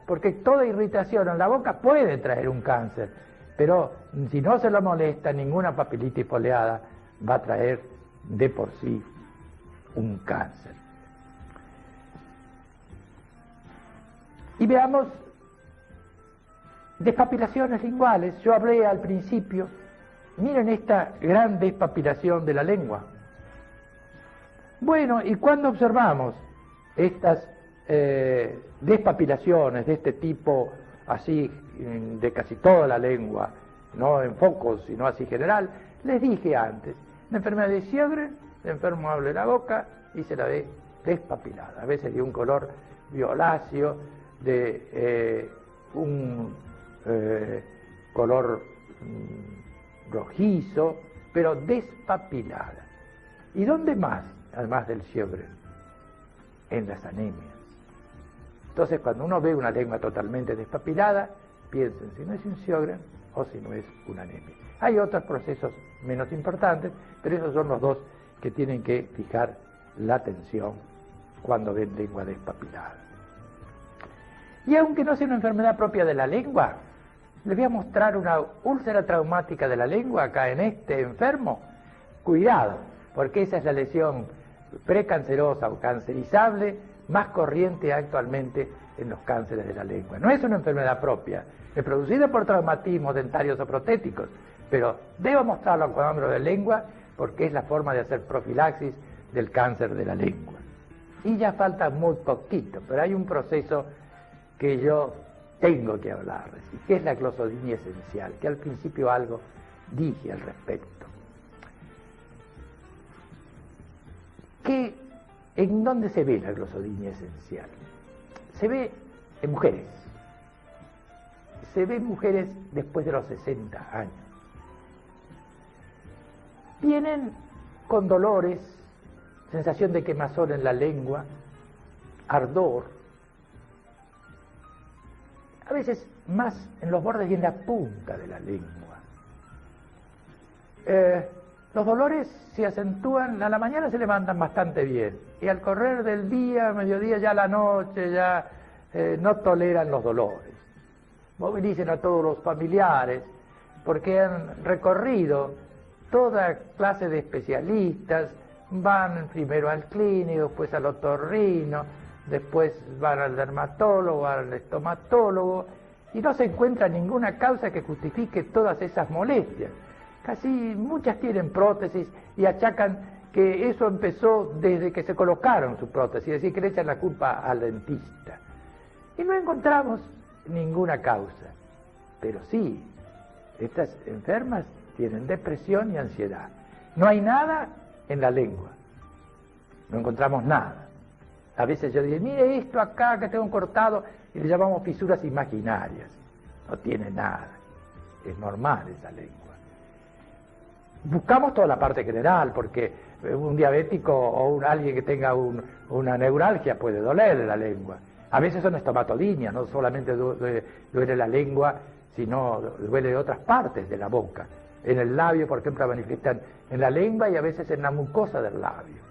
porque toda irritación en la boca puede traer un cáncer, pero si no se lo molesta, ninguna papilitis foliada va a traer de por sí un cáncer. Y veamos despapilaciones linguales. Yo hablé al principio, miren esta gran despapilación de la lengua. Bueno, ¿y cuándo observamos estas despapilaciones de este tipo, así de casi toda la lengua, no en focos, sino así general? Les dije antes, la enfermedad de Sjögren, el enfermo abre la boca y se la ve despapilada, a veces de un color violáceo, de un color rojizo, pero despapilada. ¿Y dónde más, además del Sjögren? En las anemias. Entonces, cuando uno ve una lengua totalmente despapilada, piensen si no es un Sjögren o si no es una anemia. Hay otros procesos menos importantes, pero esos son los dos que tienen que fijar la atención cuando ven lengua despapilada. Y aunque no sea una enfermedad propia de la lengua, les voy a mostrar una úlcera traumática de la lengua acá en este enfermo. Cuidado, porque esa es la lesión precancerosa o cancerizable más corriente actualmente en los cánceres de la lengua. No es una enfermedad propia, es producida por traumatismos dentarios o protéticos, pero debo mostrarlo al cuadro de lengua porque es la forma de hacer profilaxis del cáncer de la lengua. Y ya falta muy poquito, pero hay un proceso que yo tengo que hablarles, y que es la glosodinia esencial, que al principio algo dije al respecto. ¿En dónde se ve la glosodinia esencial? Se ve en mujeres. Se ve en mujeres después de los 60 años. Vienen con dolores, sensación de quemazón en la lengua, ardor, veces más en los bordes y en la punta de la lengua. Los dolores se acentúan, a la mañana se levantan bastante bien, y al correr del día, mediodía, ya a la noche, ya no toleran los dolores. Movilicen a todos los familiares, porque han recorrido toda clase de especialistas, van primero al clínico, después al otorrino, después van al dermatólogo, al estomatólogo, y no se encuentra ninguna causa que justifique todas esas molestias. Casi muchas tienen prótesis y achacan que eso empezó desde que se colocaron su prótesis, es decir, que le echan la culpa al dentista. Y no encontramos ninguna causa, pero sí, estas enfermas tienen depresión y ansiedad. No hay nada en la lengua, no encontramos nada. A veces yo digo, mire esto acá que tengo cortado, y le llamamos fisuras imaginarias. No tiene nada, es normal esa lengua. Buscamos toda la parte general, porque un diabético o alguien que tenga una neuralgia puede doler la lengua. A veces son estomatodinia, no solamente duele la lengua, sino duele de otras partes de la boca. En el labio, por ejemplo, manifiestan en la lengua y a veces en la mucosa del labio.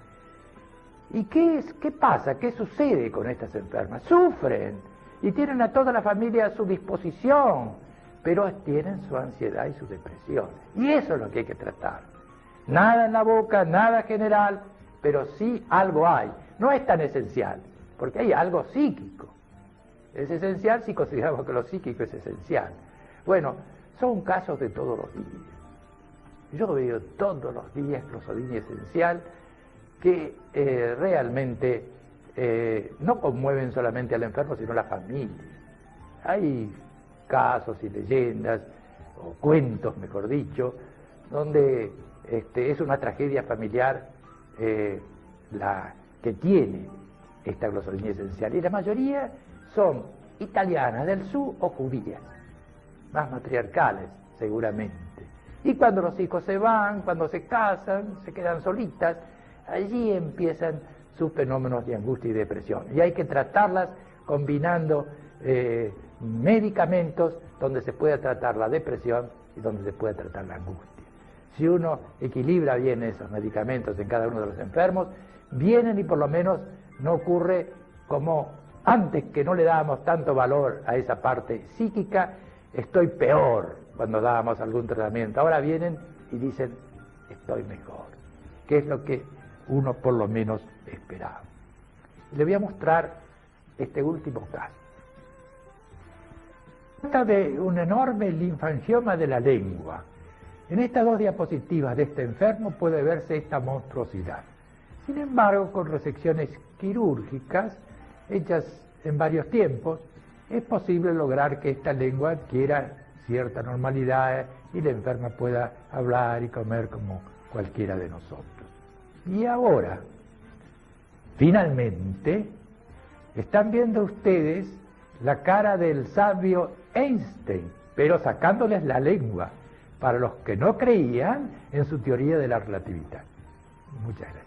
¿Y qué pasa? ¿Qué sucede con estas enfermas? Sufren y tienen a toda la familia a su disposición, pero tienen su ansiedad y su depresión. Y eso es lo que hay que tratar. Nada en la boca, nada general, pero sí algo hay. No es tan esencial, porque hay algo psíquico. Es esencial si consideramos que lo psíquico es esencial. Bueno, son casos de todos los días. Yo veo todos los días clozodinia esencial que realmente no conmueven solamente al enfermo, sino a la familia. Hay casos y leyendas, o cuentos, mejor dicho, donde es una tragedia familiar la que tiene esta clozodinia esencial. Y la mayoría son italianas del sur o judías, más matriarcales seguramente. Y cuando los hijos se van, cuando se casan, se quedan solitas, allí empiezan sus fenómenos de angustia y depresión. Y hay que tratarlas combinando medicamentos donde se pueda tratar la depresión y donde se pueda tratar la angustia. Si uno equilibra bien esos medicamentos en cada uno de los enfermos, vienen y por lo menos no ocurre como antes, que no le dábamos tanto valor a esa parte psíquica, estoy peor cuando dábamos algún tratamiento. Ahora vienen y dicen, estoy mejor, que es lo que uno por lo menos esperaba. Le voy a mostrar este último caso. Trata de un enorme linfangioma de la lengua. En estas dos diapositivas de este enfermo puede verse esta monstruosidad. Sin embargo, con resecciones quirúrgicas, hechas en varios tiempos, es posible lograr que esta lengua adquiera cierta normalidad y la enferma pueda hablar y comer como cualquiera de nosotros. Y ahora, finalmente, están viendo ustedes la cara del sabio Einstein, pero sacándoles la lengua, para los que no creían en su teoría de la relatividad. Muchas gracias.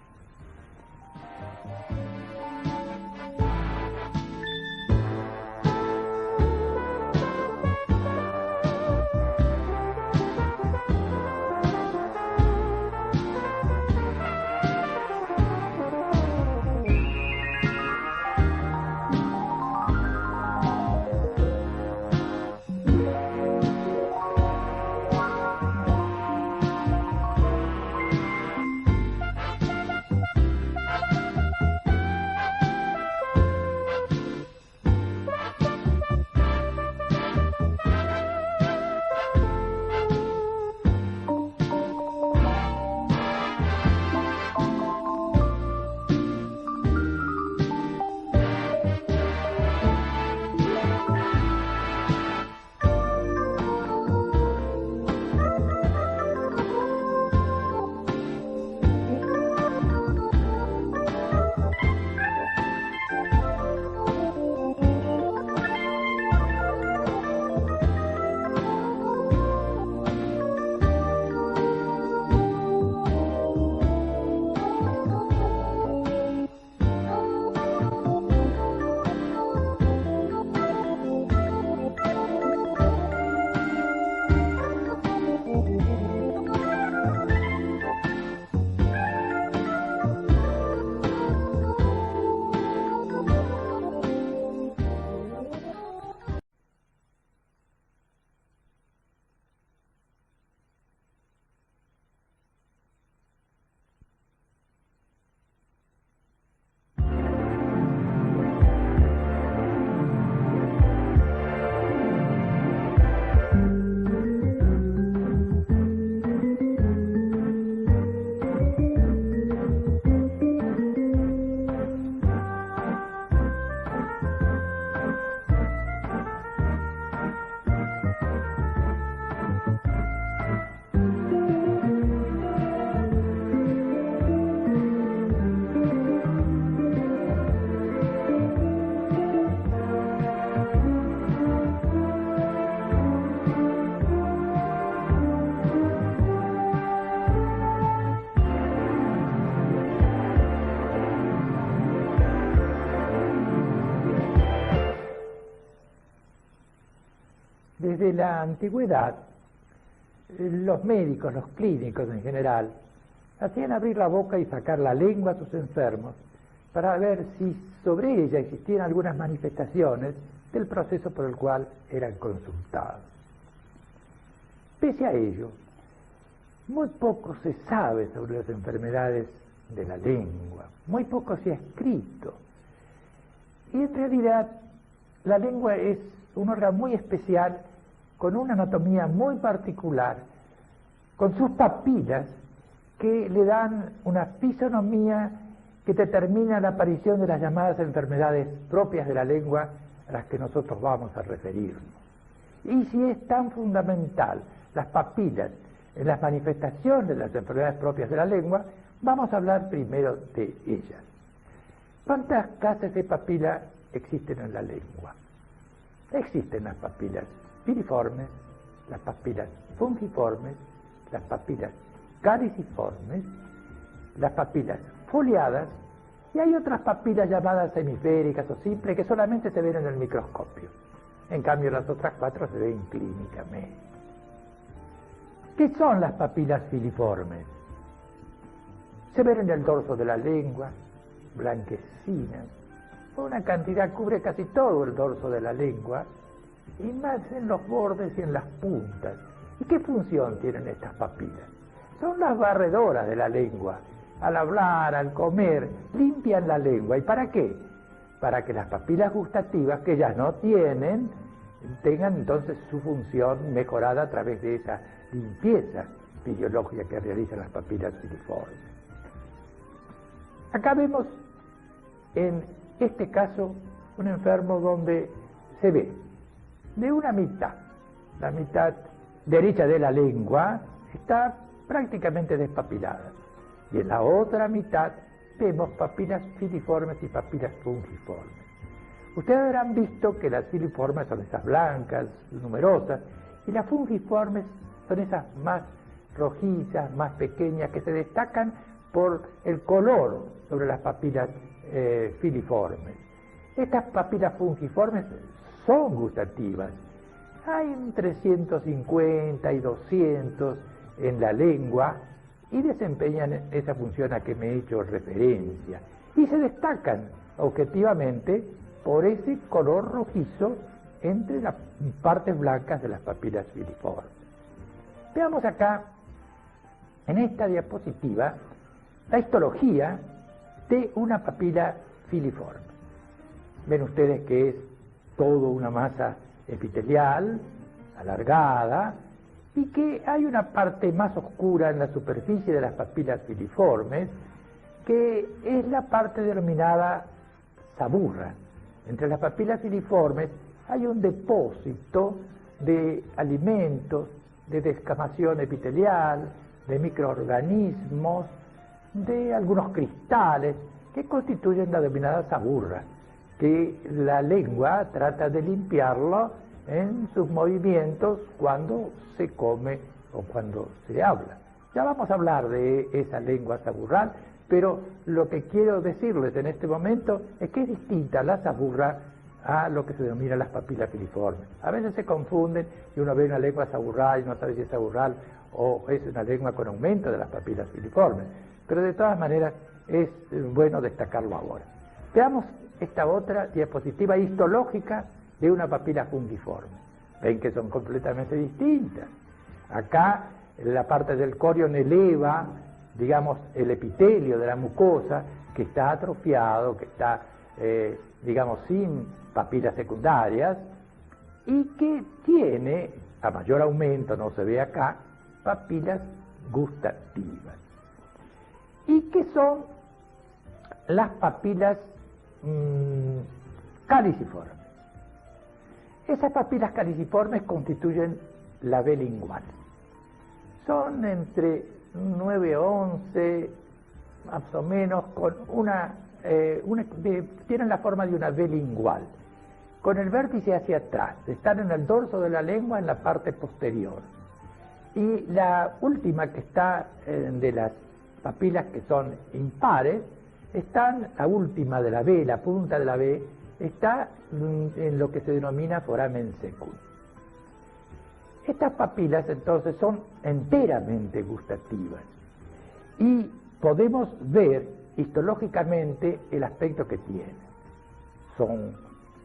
desde la antigüedad, los médicos, los clínicos en general, hacían abrir la boca y sacar la lengua a sus enfermos para ver si sobre ella existían algunas manifestaciones del proceso por el cual eran consultados. Pese a ello, muy poco se sabe sobre las enfermedades de la lengua, muy poco se ha escrito. Y en realidad la lengua es un órgano muy especial, con una anatomía muy particular, con sus papilas que le dan una fisonomía que determina la aparición de las llamadas enfermedades propias de la lengua a las que nosotros vamos a referirnos. Y si es tan fundamental las papilas en las manifestaciones de las enfermedades propias de la lengua, vamos a hablar primero de ellas. ¿Cuántas clases de papilas existen en la lengua? Existen las papilas piriformes, las papilas fungiformes, las papilas caliciformes, las papilas foliadas, y hay otras papilas llamadas hemisféricas o simples que solamente se ven en el microscopio. En cambio, las otras 4 se ven clínicamente. ¿Qué son las papilas filiformes? Se ven en el dorso de la lengua, blanquecinas, una cantidad cubre casi todo el dorso de la lengua, y más en los bordes y en las puntas. ¿Y qué función tienen estas papilas? Son las barredoras de la lengua. Al hablar, al comer, limpian la lengua. ¿Y para qué? Para que las papilas gustativas, que ya no tienen, tengan entonces su función mejorada a través de esa limpieza fisiológica que realizan las papilas filiformes. Acá vemos en este caso un enfermo donde se ve de una mitad, la mitad derecha de la lengua está prácticamente despapilada, y en la otra mitad vemos papilas filiformes y papilas fungiformes. Ustedes habrán visto que las filiformes son esas blancas, numerosas, y las fungiformes son esas más rojizas, más pequeñas, que se destacan por el color sobre las papilas filiformes. Estas papilas fungiformes son gustativas. Hay entre 150 y 200 en la lengua y desempeñan esa función a que me he hecho referencia. Y se destacan objetivamente por ese color rojizo entre las partes blancas de las papilas filiformes. Veamos acá, en esta diapositiva, la histología de una papila filiforme. Ven ustedes que es todo una masa epitelial, alargada, y que hay una parte más oscura en la superficie de las papilas filiformes, que es la parte denominada saburra. Entre las papilas filiformes hay un depósito de alimentos, de descamación epitelial, de microorganismos, de algunos cristales que constituyen la denominada saburra, que la lengua trata de limpiarlo en sus movimientos cuando se come o cuando se habla. Ya vamos a hablar de esa lengua saburral, pero lo que quiero decirles en este momento es que es distinta la saburra a lo que se denomina las papilas filiformes. A veces se confunden y uno ve una lengua saburral y no sabe si es saburral o es una lengua con aumento de las papilas filiformes, pero de todas maneras es bueno destacarlo ahora. Veamos esta otra diapositiva histológica de una papila fungiforme. Ven que son completamente distintas. Acá la parte del corion eleva, digamos, el epitelio de la mucosa, que está atrofiado, que está, digamos, sin papilas secundarias, y que tiene, a mayor aumento, no se ve acá, papilas gustativas. ¿Y qué son las papilas caliciformes? Esas papilas caliciformes constituyen la V lingual. Son entre 9 o 11, más o menos, con tienen la forma de una V lingual, con el vértice hacia atrás. Están en el dorso de la lengua, en la parte posterior. Y la última que está de las papilas que son impares, están, la última de la V, la punta de la V, está en lo que se denomina foramen secum. Estas papilas entonces son enteramente gustativas y podemos ver histológicamente el aspecto que tienen. Son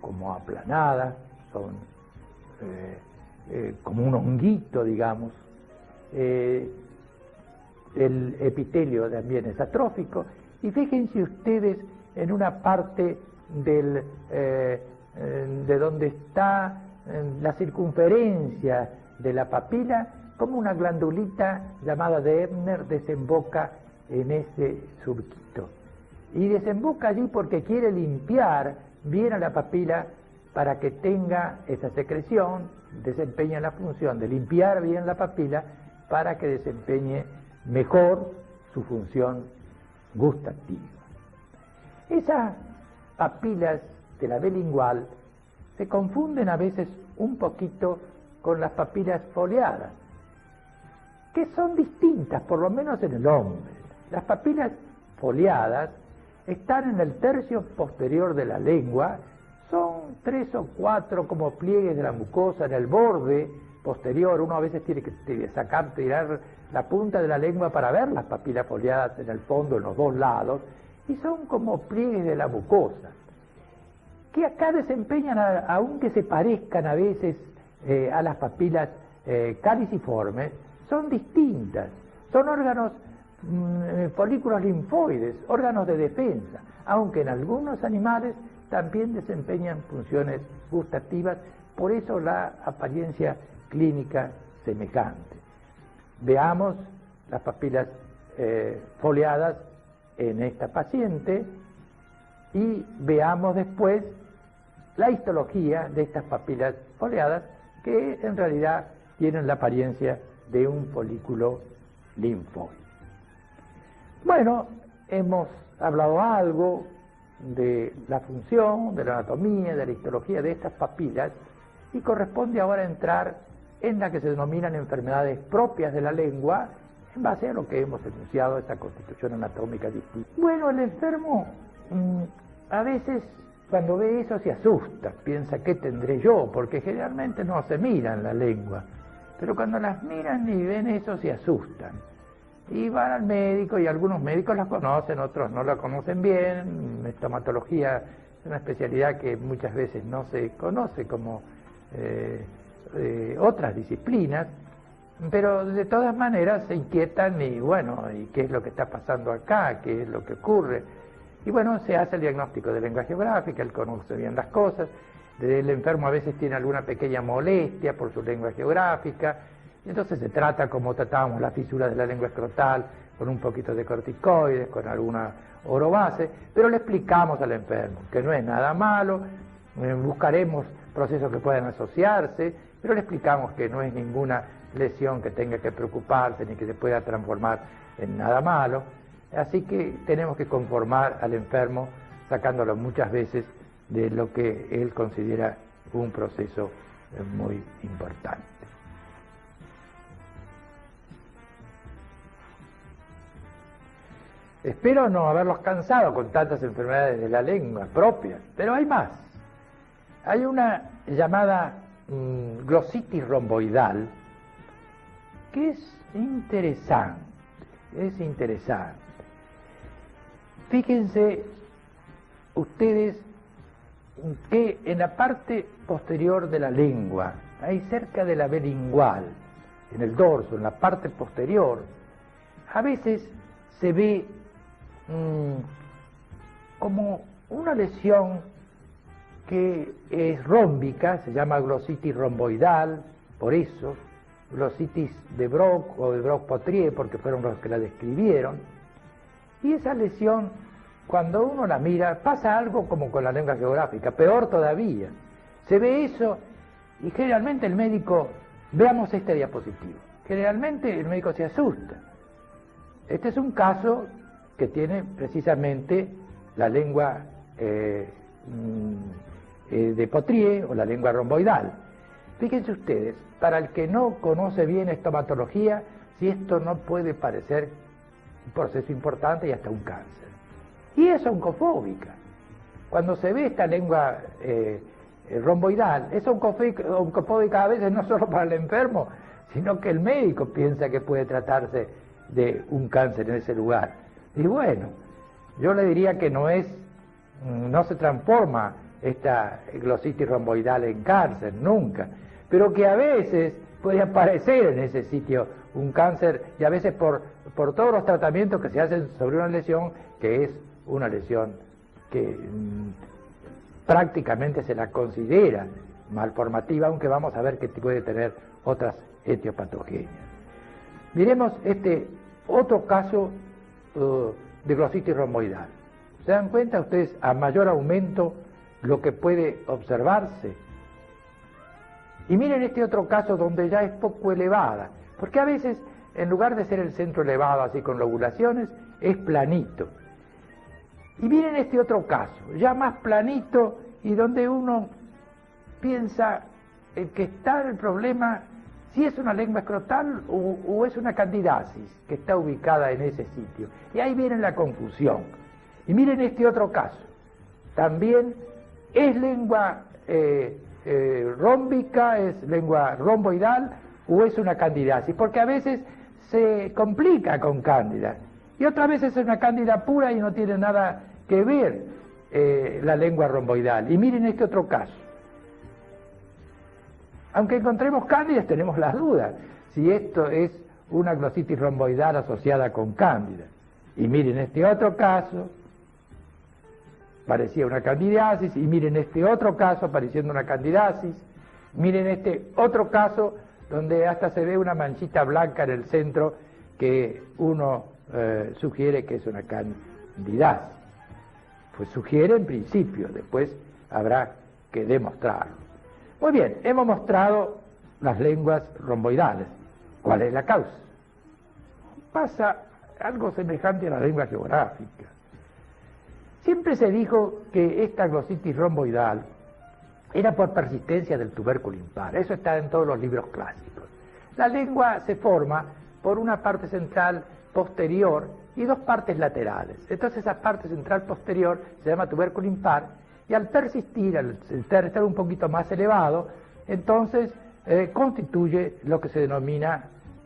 como aplanadas, son como un honguito, digamos. El epitelio también es atrófico, y fíjense ustedes en una parte de donde está la circunferencia de la papila, como una glandulita llamada de Ebner desemboca en ese surquito. Y desemboca allí porque quiere limpiar bien a la papila para que tenga esa secreción, desempeña la función de limpiar bien la papila para que desempeñe mejor su función gustativa. Esas papilas de la B lingual se confunden a veces un poquito con las papilas foliadas, que son distintas, por lo menos en el hombre. Las papilas foliadas están en el tercio posterior de la lengua, son 3 o 4 como pliegues de la mucosa en el borde posterior. Uno a veces tiene que tirar la punta de la lengua para ver las papilas foliadas en el fondo, en los dos lados, y son como pliegues de la mucosa, que acá desempeñan, aunque se parezcan a veces a las papilas caliciformes, son distintas, son órganos, folículos linfoides, órganos de defensa, aunque en algunos animales también desempeñan funciones gustativas, por eso la apariencia clínica semejante. Veamos las papilas foliadas en esta paciente y veamos después la histología de estas papilas foliadas, que en realidad tienen la apariencia de un folículo linfoide. Bueno, hemos hablado algo de la función, de la anatomía, de la histología de estas papilas, y corresponde ahora entrar en la que se denominan enfermedades propias de la lengua, en base a lo que hemos enunciado, esta constitución anatómica distinta. Bueno, el enfermo a veces cuando ve eso se asusta, piensa ¿qué tendré yo? Porque generalmente no se miran la lengua, pero cuando las miran y ven eso se asustan. Y van al médico, y algunos médicos las conocen, otros no la conocen bien. Estomatología es una especialidad que muchas veces no se conoce como otras disciplinas, pero de todas maneras se inquietan y bueno, ¿y qué es lo que está pasando acá? ¿Qué es lo que ocurre? Y bueno, se hace el diagnóstico de lengua geográfica, él conoce bien las cosas, el enfermo a veces tiene alguna pequeña molestia por su lengua geográfica, y entonces se trata como tratábamos la fisura de la lengua escrotal, con un poquito de corticoides, con alguna orobase, pero le explicamos al enfermo que no es nada malo, buscaremos procesos que puedan asociarse, pero le explicamos que no es ninguna lesión que tenga que preocuparse ni que se pueda transformar en nada malo. Así que tenemos que conformar al enfermo sacándolo muchas veces de lo que él considera un proceso muy importante. Espero no haberlos cansado con tantas enfermedades de la lengua propias, pero hay más. Hay una llamada glositis romboidal que es interesante, Fíjense ustedes que en la parte posterior de la lengua, ahí cerca de la B lingual, en el dorso, en la parte posterior, a veces se ve como una lesión que es rómbica, se llama glositis romboidal, por eso, glositis de Brock o de Brock-Potrier, porque fueron los que la describieron. Y esa lesión, cuando uno la mira, pasa algo como con la lengua geográfica, peor todavía. Se ve eso y generalmente el médico, veamos este diapositivo, generalmente el médico se asusta. Este es un caso que tiene precisamente la lengua de Potrier o la lengua romboidal. Fíjense ustedes, para el que no conoce bien estomatología, si esto no puede parecer un proceso importante y hasta un cáncer. Y es oncofóbica. Cuando se ve esta lengua romboidal es oncopódica a veces no solo para el enfermo, sino que el médico piensa que puede tratarse de un cáncer en ese lugar. Y bueno, yo le diría que no se transforma esta glositis romboidal en cáncer, nunca, pero que a veces puede aparecer en ese sitio un cáncer, y a veces por todos los tratamientos que se hacen sobre una lesión, que es una lesión que prácticamente se la considera malformativa, aunque vamos a ver que puede tener otras etiopatogenias. Miremos este otro caso de glositis romboidal. ¿Se dan cuenta ustedes a mayor aumento lo que puede observarse? Y miren este otro caso donde ya es poco elevada, porque a veces en lugar de ser el centro elevado así con lobulaciones, es planito. Y miren este otro caso, ya más planito y donde uno piensa que está el problema, si es una lengua escrotal o es una candidasis que está ubicada en ese sitio. Y ahí viene la confusión. Y miren este otro caso, también es lengua rómbica, es lengua romboidal o es una candidasis, porque a veces se complica con cándida y otras veces es una cándida pura y no tiene nada que ver la lengua romboidal. Y miren este otro caso. Aunque encontremos cándidas, tenemos las dudas si esto es una glositis romboidal asociada con cándida. Y miren este otro caso, parecía una candidiasis, y miren este otro caso pareciendo una candidasis, miren este otro caso donde hasta se ve una manchita blanca en el centro que uno sugiere que es una candidiasis. Pues sugiere en principio, después habrá que demostrarlo. Muy bien, hemos mostrado las lenguas romboidales. ¿Cuál es la causa? Pasa algo semejante a la lengua geográfica. Siempre se dijo que esta glositis romboidal era por persistencia del tubérculo impar. Eso está en todos los libros clásicos. La lengua se forma por una parte central posterior y dos partes laterales. Entonces esa parte central posterior se llama tubérculo impar y al persistir, al estar un poquito más elevado, entonces constituye lo que se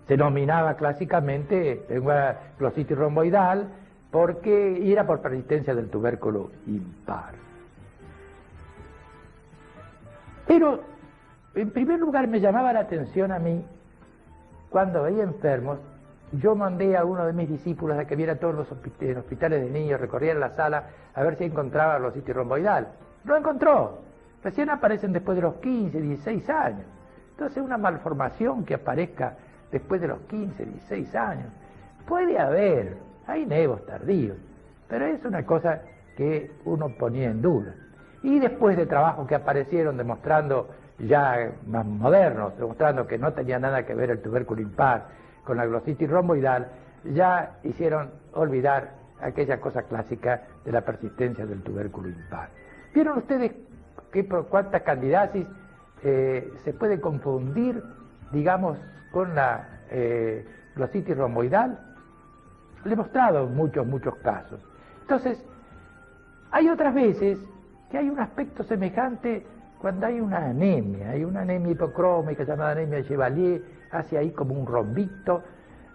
denominaba clásicamente lengua glositis romboidal, porque era por persistencia del tubérculo impar. Pero, en primer lugar, me llamaba la atención a mí, cuando veía enfermos, yo mandé a uno de mis discípulos a que viera todos los hospitales de niños, recorriera la sala, a ver si encontraba glositis romboidal. No encontró. Recién aparecen después de los 15, 16 años. Entonces, una malformación que aparezca después de los 15, 16 años, puede haber. Hay nevos tardíos, pero es una cosa que uno ponía en duda. Y después de trabajos que aparecieron demostrando ya más modernos, demostrando que no tenía nada que ver el tubérculo impar con la glositis romboidal, ya hicieron olvidar aquella cosa clásica de la persistencia del tubérculo impar. ¿Vieron ustedes cuántas candidasis se puede confundir, digamos, con la glositis romboidal? Le he mostrado muchos casos. Entonces, hay otras veces que hay un aspecto semejante cuando hay una anemia hipocrómica llamada anemia de Chevalier, hace ahí como un rombito,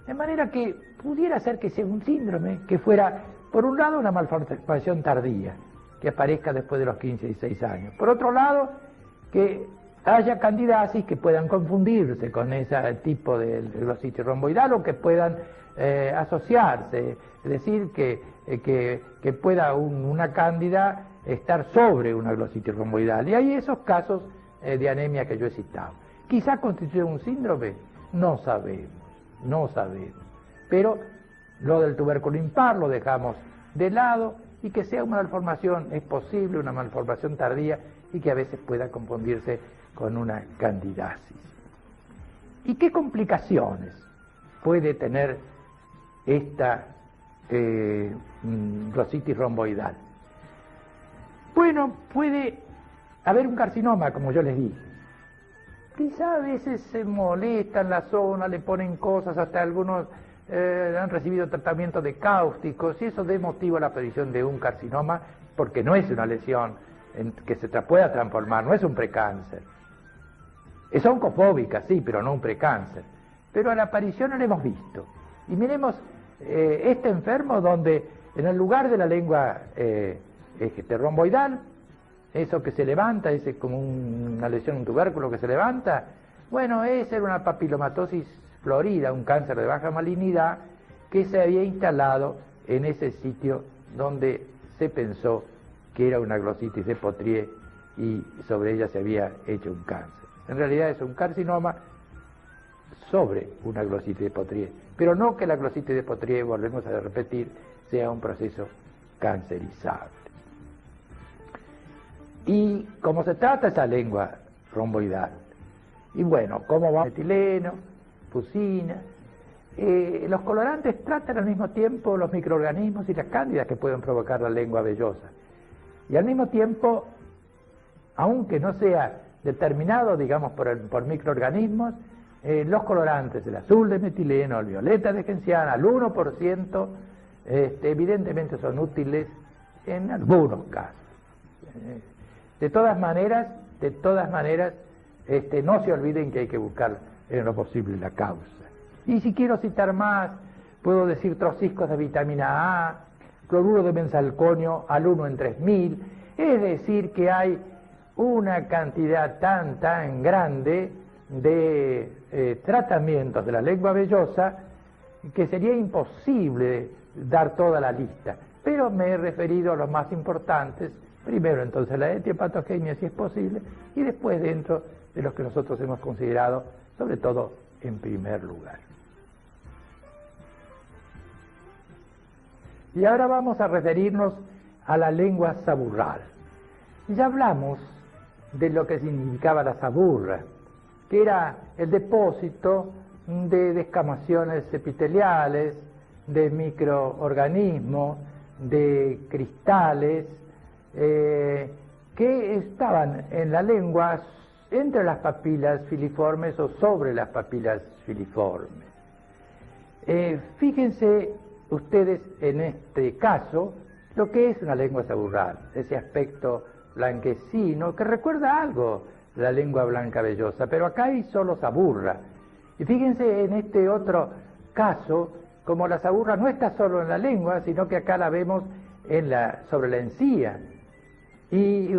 de manera que pudiera ser que sea un síndrome que fuera, por un lado, una malformación tardía, que aparezca después de los 15 y 16 años. Por otro lado, que haya candidasis que puedan confundirse con ese tipo de glositis romboidal o que puedan asociarse, es decir, que pueda una cándida estar sobre una glositis romboidal. Y hay esos casos de anemia que yo he citado. ¿Quizá constituye un síndrome? No sabemos. Pero lo del tubérculo impar lo dejamos de lado, y que sea una malformación, es posible, una malformación tardía, y que a veces pueda confundirse con una candidasis. ¿Y qué complicaciones puede tener esta glositis romboidal? Bueno, puede haber un carcinoma, como yo les dije. Quizá a veces se molesta en la zona, le ponen cosas, hasta algunos han recibido tratamiento de cáusticos, y eso dé motivo a la aparición de un carcinoma, porque no es una lesión que se pueda transformar, no es un precáncer. Es oncofóbica, sí, pero no un precáncer. Pero a la aparición no la hemos visto. Y miremos este enfermo donde en el lugar de la lengua romboidal, eso que se levanta, ese como una lesión, un tubérculo que se levanta, bueno, esa era una papilomatosis florida, un cáncer de baja malignidad que se había instalado en ese sitio donde se pensó que era una glositis de Potrier y sobre ella se había hecho un cáncer. En realidad es un carcinoma sobre una glositis de Potrier, pero no que la glositis de Potrier, volvemos a repetir, sea un proceso cancerizable. Y como se trata esa lengua romboidal, y bueno, ¿cómo va? Metileno, fucina, los colorantes tratan al mismo tiempo los microorganismos y las cándidas que pueden provocar la lengua vellosa. Y al mismo tiempo, aunque no sea determinado, digamos, por microorganismos, los colorantes, el azul de metileno, el violeta de genciana, al 1%, evidentemente son útiles en algunos casos. De todas maneras, no se olviden que hay que buscar en lo posible la causa. Y si quiero citar más, puedo decir trociscos de vitamina A, cloruro de benzalconio al 1 en 3000, es decir que hay una cantidad tan grande de tratamientos de la lengua vellosa que sería imposible dar toda la lista, pero me he referido a los más importantes, primero entonces la etiopatogenia si es posible, y después dentro de los que nosotros hemos considerado, sobre todo en primer lugar. Y ahora vamos a referirnos a la lengua saburral. Ya hablamos de lo que significaba la saburra, que era el depósito de descamaciones epiteliales, de microorganismos, de cristales, que estaban en la lengua entre las papilas filiformes o sobre las papilas filiformes. Fíjense ustedes en este caso lo que es una lengua saburral, ese aspecto blanquecino que recuerda algo de la lengua blanca vellosa, pero acá hay solo saburra. Y fíjense en este otro caso, como la saburra no está solo en la lengua, sino que acá la vemos sobre la encía. ¿Y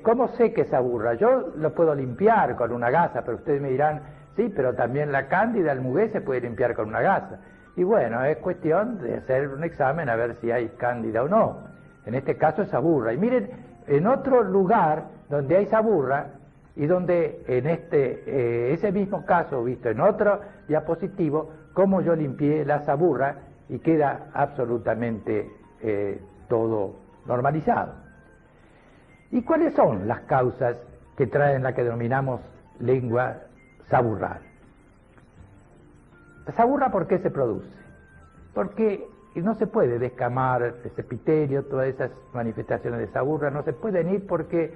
cómo sé que es saburra? Yo lo puedo limpiar con una gasa, pero ustedes me dirán, sí, pero también la cándida, el mugué se puede limpiar con una gasa. Y bueno, es cuestión de hacer un examen a ver si hay cándida o no. En este caso es saburra. Y miren, en otro lugar donde hay saburra, y donde en ese mismo caso, visto en otro diapositivo, cómo yo limpié la saburra y queda absolutamente todo normalizado. ¿Y cuáles son las causas que traen la que denominamos lengua saburral? La saburra, ¿por qué se produce? Porque no se puede descamar ese epitelio, todas esas manifestaciones de saburra, no se pueden ir porque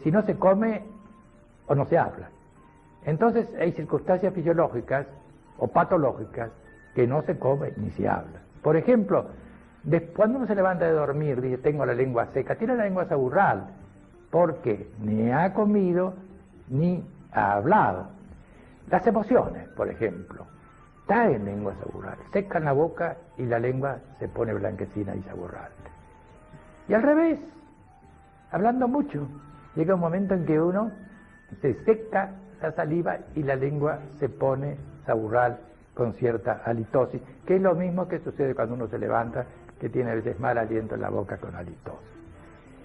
si no se come o no se habla. Entonces hay circunstancias fisiológicas o patológicas que no se come ni se habla. Por ejemplo, cuando uno se levanta de dormir, dice, tengo la lengua seca, tiene la lengua saburral, porque ni ha comido ni ha hablado. Las emociones, por ejemplo, traen lengua saburral, secan la boca y la lengua se pone blanquecina y saburrante. Y al revés, hablando mucho, llega un momento en que uno se seca la saliva y la lengua se pone saburral con cierta halitosis, que es lo mismo que sucede cuando uno se levanta, que tiene a veces mal aliento en la boca con halitosis.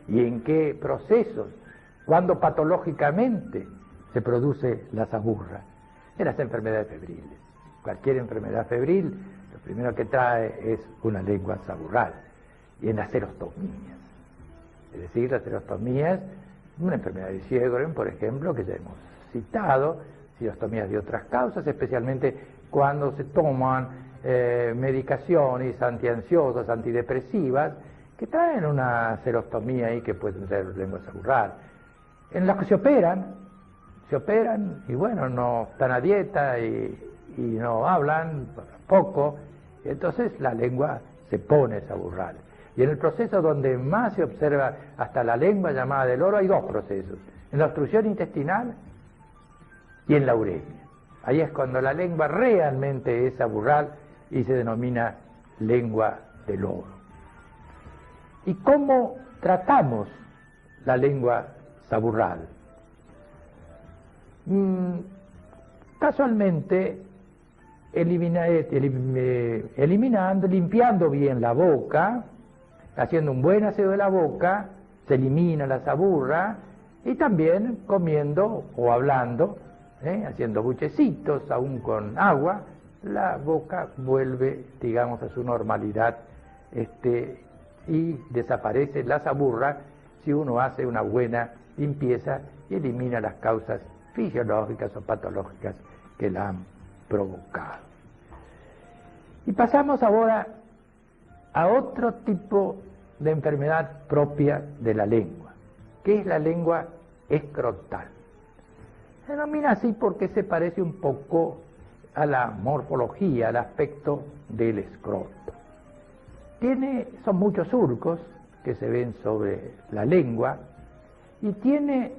¿Y en qué procesos? Cuando patológicamente se produce la saburra. En las enfermedades febriles. Cualquier enfermedad febril, lo primero que trae es una lengua saburral. Y en las serostomías. Es decir, las serostomías, una enfermedad de Sjögren, por ejemplo, que ya hemos citado, serostomías de otras causas, especialmente cuando se toman medicaciones antiansiosas, antidepresivas, que traen una serostomía y que pueden ser lengua saburral. En los que se operan y bueno, no están a dieta y no hablan poco, entonces la lengua se pone saburral. Y en el proceso donde más se observa hasta la lengua llamada del oro hay dos procesos, en la obstrucción intestinal y en la uremia. Ahí es cuando la lengua realmente es aburral y se denomina lengua del oro. ¿Y cómo tratamos la lengua saburral? Casualmente, eliminando, limpiando bien la boca, haciendo un buen aseo de la boca, se elimina la saburra, y también comiendo o hablando, haciendo buchecitos, aún con agua, la boca vuelve, digamos, a su normalidad, y desaparece la saburra si uno hace una buena limpieza y elimina las causas fisiológicas o patológicas que la han provocado. Y pasamos ahora a otro tipo de enfermedad propia de la lengua, que es la lengua escrotal. Se denomina así porque se parece un poco a la morfología, al aspecto del escroto. Son muchos surcos que se ven sobre la lengua y tiene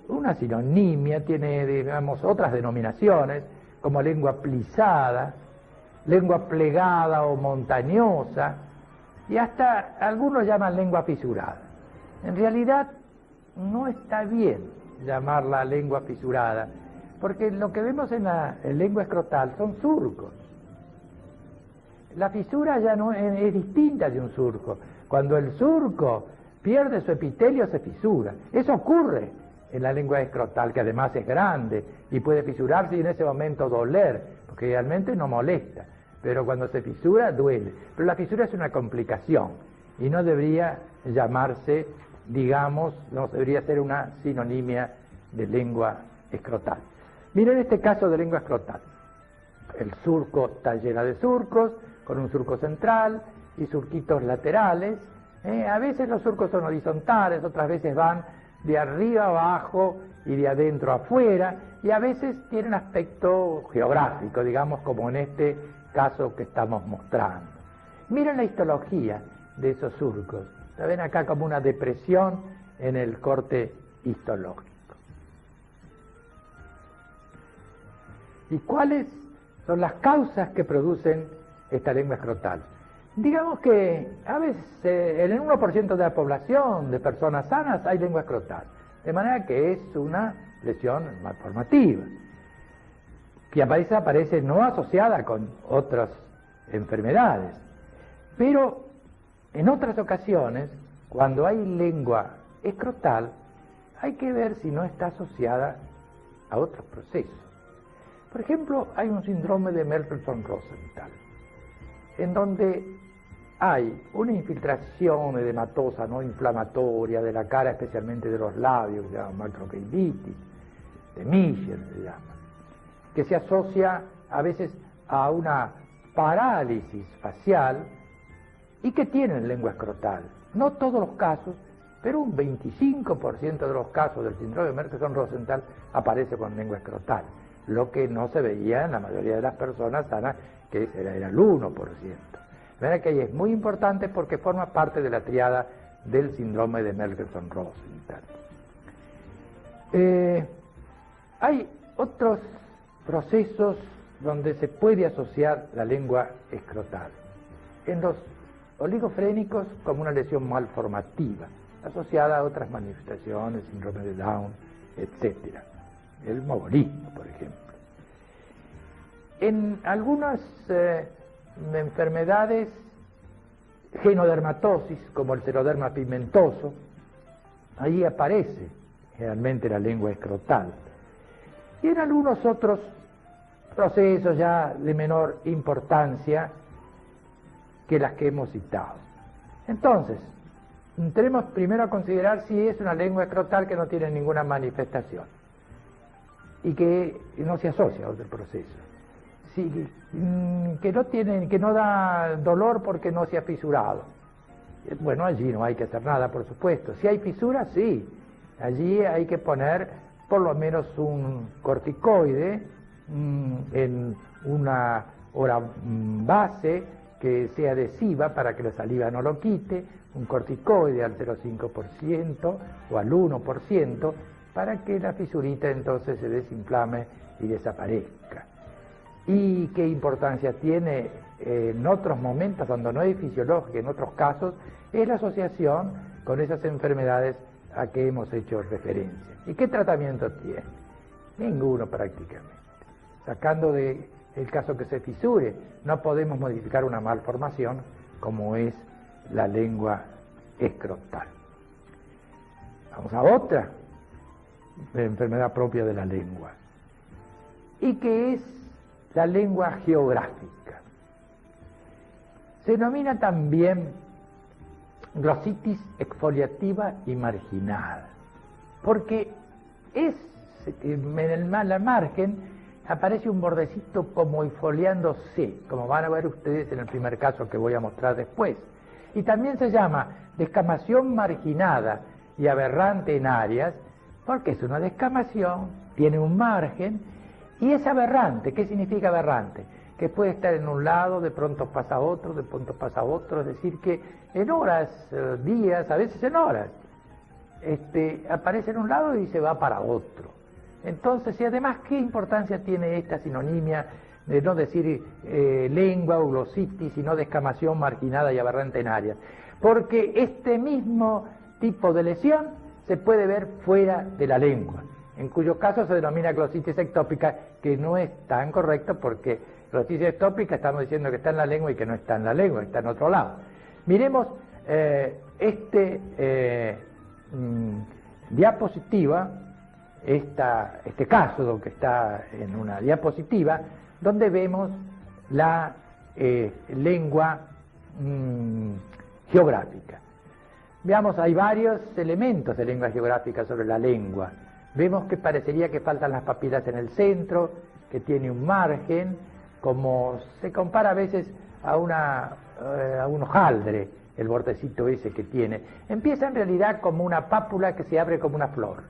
una sinonimia, tiene, digamos, otras denominaciones, como lengua plisada, lengua plegada o montañosa, y hasta algunos llaman lengua fisurada. En realidad no está bien llamarla lengua fisurada, porque lo que vemos en la lengua escrotal son surcos. La fisura ya no es distinta de un surco. Cuando el surco pierde su epitelio se fisura. Eso ocurre en la lengua escrotal, que además es grande y puede fisurarse y en ese momento doler, porque realmente no molesta, pero cuando se fisura duele. Pero la fisura es una complicación y no debería llamarse, digamos, no debería ser una sinonimia de lengua escrotal. Miren este caso de lengua escrotal. El surco está lleno de surcos, con un surco central y surquitos laterales. A veces los surcos son horizontales, otras veces van de arriba abajo y de adentro afuera, y a veces tienen aspecto geográfico, digamos, como en este caso que estamos mostrando. Miren la histología de esos surcos. ¿La ven acá como una depresión en el corte histológico? ¿Y cuáles son las causas que producen esta lengua escrotal? Digamos que a veces en el 1% de la población de personas sanas hay lengua escrotal, de manera que es una lesión malformativa, que aparece no asociada con otras enfermedades, pero en otras ocasiones, cuando hay lengua escrotal, hay que ver si no está asociada a otros procesos. Por ejemplo, hay un síndrome de Merkel-Rosenthal, en donde hay una infiltración edematosa no inflamatoria de la cara, especialmente de los labios, que se llama macroqueilitis, de Michel se llama, que se asocia a veces a una parálisis facial y que tienen lengua escrotal. No todos los casos, pero un 25% de los casos del síndrome de Merkel-Rosenthal aparece con lengua escrotal, lo que no se veía en la mayoría de las personas sanas, que era el 1%. De manera que ahí es muy importante porque forma parte de la triada del síndrome de Merkel-Rosenthal. Hay otros procesos donde se puede asociar la lengua escrotal. En los oligofrénicos como una lesión malformativa, asociada a otras manifestaciones, síndrome de Down, etc. El mogolismo, por ejemplo. En algunas enfermedades, genodermatosis, como el xeroderma pigmentoso, ahí aparece generalmente la lengua escrotal. Y en algunos otros procesos ya de menor importancia que las que hemos citado. Entonces, tenemos primero a considerar si es una lengua escrotal que no tiene ninguna manifestación y que no se asocia a otro proceso. Que no da dolor porque no se ha fisurado. Bueno, allí no hay que hacer nada, por supuesto. Si hay fisura, sí. Allí hay que poner por lo menos un corticoide en una hora base que sea adhesiva para que la saliva no lo quite, un corticoide al 0,5% o al 1% para que la fisurita entonces se desinflame y desaparezca. ¿Y qué importancia tiene en otros momentos, cuando no es fisiológica, en otros casos, es la asociación con esas enfermedades a que hemos hecho referencia? ¿Y qué tratamiento tiene? Ninguno prácticamente. Sacando del caso que se fisure, no podemos modificar una malformación como es la lengua escrotal. Vamos a otra enfermedad propia de la lengua, y que es la lengua geográfica. Se denomina también glositis exfoliativa y marginal, porque en la margen aparece un bordecito como exfoliándose, como van a ver ustedes en el primer caso que voy a mostrar después. Y también se llama descamación marginada y aberrante en áreas, porque es una descamación, tiene un margen y es aberrante. ¿Qué significa aberrante? Que puede estar en un lado, de pronto pasa a otro, de pronto pasa a otro, es decir, que en horas, días, a veces en horas, aparece en un lado y se va para otro. Entonces, y además, ¿qué importancia tiene esta sinonimia de no decir lengua o glositis, sino descamación marginada y aberrante en áreas? Porque este mismo tipo de lesión se puede ver fuera de la lengua, en cuyo caso se denomina glositis ectópica, que no es tan correcto porque glositis ectópica estamos diciendo que está en la lengua y que no está en la lengua, está en otro lado. Miremos diapositiva, este caso que está en una diapositiva, donde vemos la lengua geográfica. Veamos, hay varios elementos de lengua geográfica sobre la lengua. Vemos que parecería que faltan las papilas en el centro, que tiene un margen, como se compara a veces a un hojaldre, el bordecito ese que tiene. Empieza en realidad como una pápula que se abre como una flor.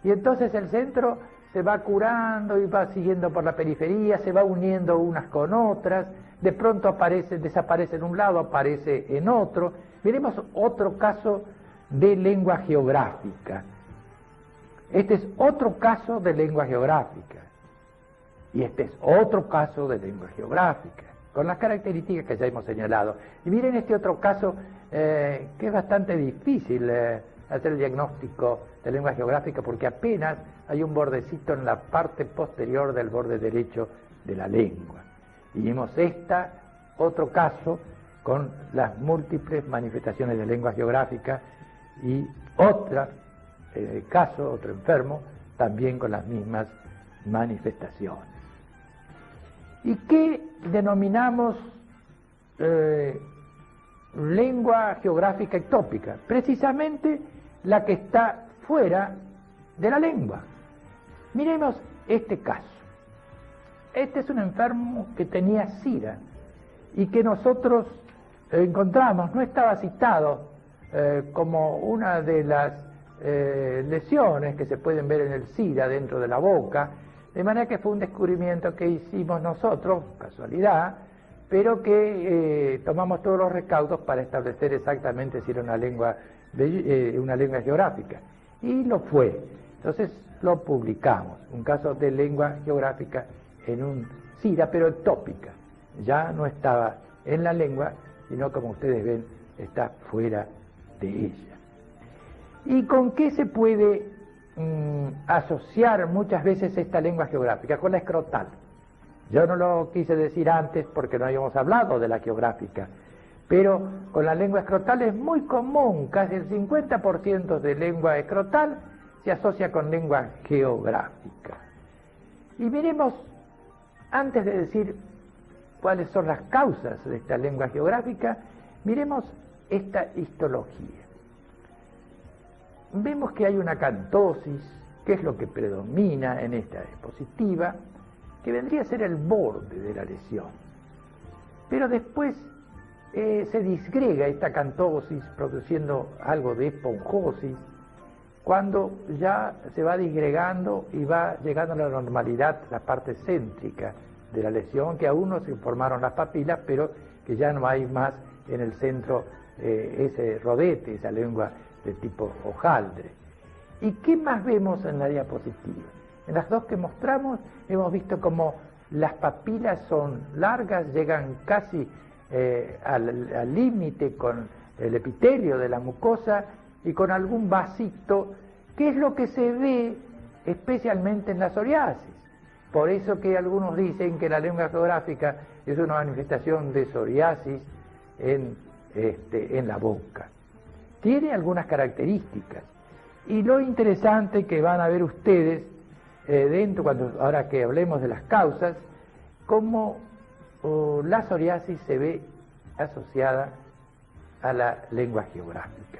Y entonces el centro se va curando y va siguiendo por la periferia, se va uniendo unas con otras, de pronto desaparece en un lado, aparece en otro. Miremos otro caso de lengua geográfica. Este es otro caso de lengua geográfica. Y este es otro caso de lengua geográfica, con las características que ya hemos señalado. Y miren este otro caso, que es bastante difícil hacer el diagnóstico de lengua geográfica, porque apenas hay un bordecito en la parte posterior del borde derecho de la lengua. Y vimos otro caso con las múltiples manifestaciones de lengua geográfica, y otro enfermo, también con las mismas manifestaciones. ¿Y qué denominamos lengua geográfica ectópica? Precisamente la que está fuera de la lengua. Miremos este caso. Este es un enfermo que tenía sida y que nosotros encontramos, no estaba citado como una de las lesiones que se pueden ver en el SIDA dentro de la boca, de manera que fue un descubrimiento que hicimos nosotros, casualidad, pero que tomamos todos los recaudos para establecer exactamente si era una lengua geográfica, y lo fue. Entonces lo publicamos, un caso de lengua geográfica en un SIDA, pero ectópica, ya no estaba en la lengua, sino, como ustedes ven, está fuera de ella. ¿Y con qué se puede asociar muchas veces esta lengua geográfica? Con la escrotal. Yo no lo quise decir antes porque no habíamos hablado de la geográfica, pero con la lengua escrotal es muy común, casi el 50% de lengua escrotal se asocia con lengua geográfica. Y miremos, antes de decir cuáles son las causas de esta lengua geográfica, miremos esta histología. Vemos que hay una cantosis, que es lo que predomina en esta diapositiva, que vendría a ser el borde de la lesión. Pero después se disgrega esta cantosis, produciendo algo de esponjosis, cuando ya se va disgregando y va llegando a la normalidad la parte céntrica de la lesión, que aún no se formaron las papilas, pero que ya no hay más en el centro ese rodete, esa lengua de tipo hojaldre. ¿Y qué más vemos en la diapositiva? En las dos que mostramos hemos visto como las papilas son largas, llegan casi al límite con el epitelio de la mucosa y con algún vasito, que es lo que se ve especialmente en la psoriasis. Por eso que algunos dicen que la lengua geográfica es una manifestación de psoriasis en la boca. Tiene algunas características. Y lo interesante que van a ver ustedes ahora que hablemos de las causas, cómo la psoriasis se ve asociada a la lengua geográfica.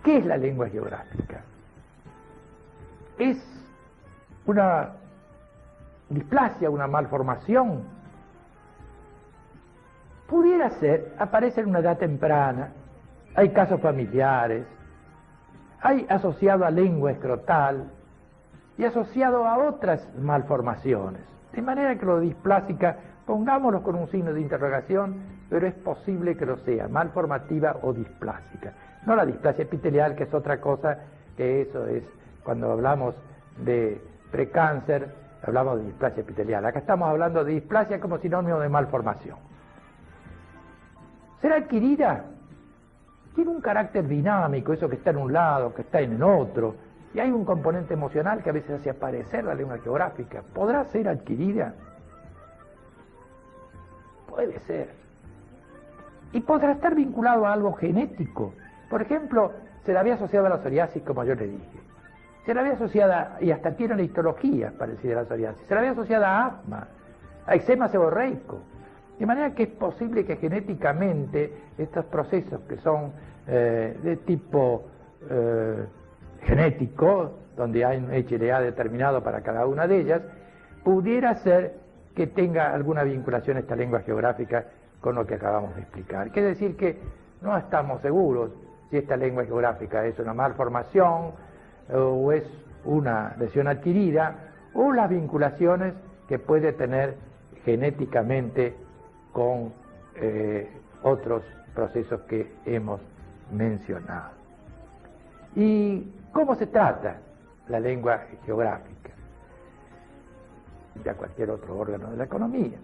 ¿Qué es la lengua geográfica? Es una displasia, una malformación. Pudiera ser, aparece en una edad temprana, hay casos familiares, hay asociado a lengua escrotal y asociado a otras malformaciones. De manera que lo displásica, pongámoslo con un signo de interrogación, pero es posible que lo sea, malformativa o displásica. No la displasia epitelial, que es otra cosa, que eso es, cuando hablamos de precáncer, hablamos de displasia epitelial. Acá estamos hablando de displasia como sinónimo de malformación. ¿Será adquirida? Tiene un carácter dinámico, eso que está en un lado, que está en el otro, y hay un componente emocional que a veces hace aparecer la lengua geográfica. ¿Podrá ser adquirida? Puede ser. Y podrá estar vinculado a algo genético. Por ejemplo, se la había asociado a la psoriasis, como yo le dije. Se la había asociada, y hasta tiene una histología parecida a la psoriasis, se la había asociada a asma, a eczema seborreico. De manera que es posible que genéticamente estos procesos que son de tipo genético, donde hay un HLA determinado para cada una de ellas, pudiera ser que tenga alguna vinculación esta lengua geográfica con lo que acabamos de explicar. Quiere decir que no estamos seguros si esta lengua geográfica es una malformación o es una lesión adquirida, o las vinculaciones que puede tener genéticamente con otros procesos que hemos mencionado. ¿Y cómo se trata la lengua geográfica? Ya cualquier otro órgano de la economía.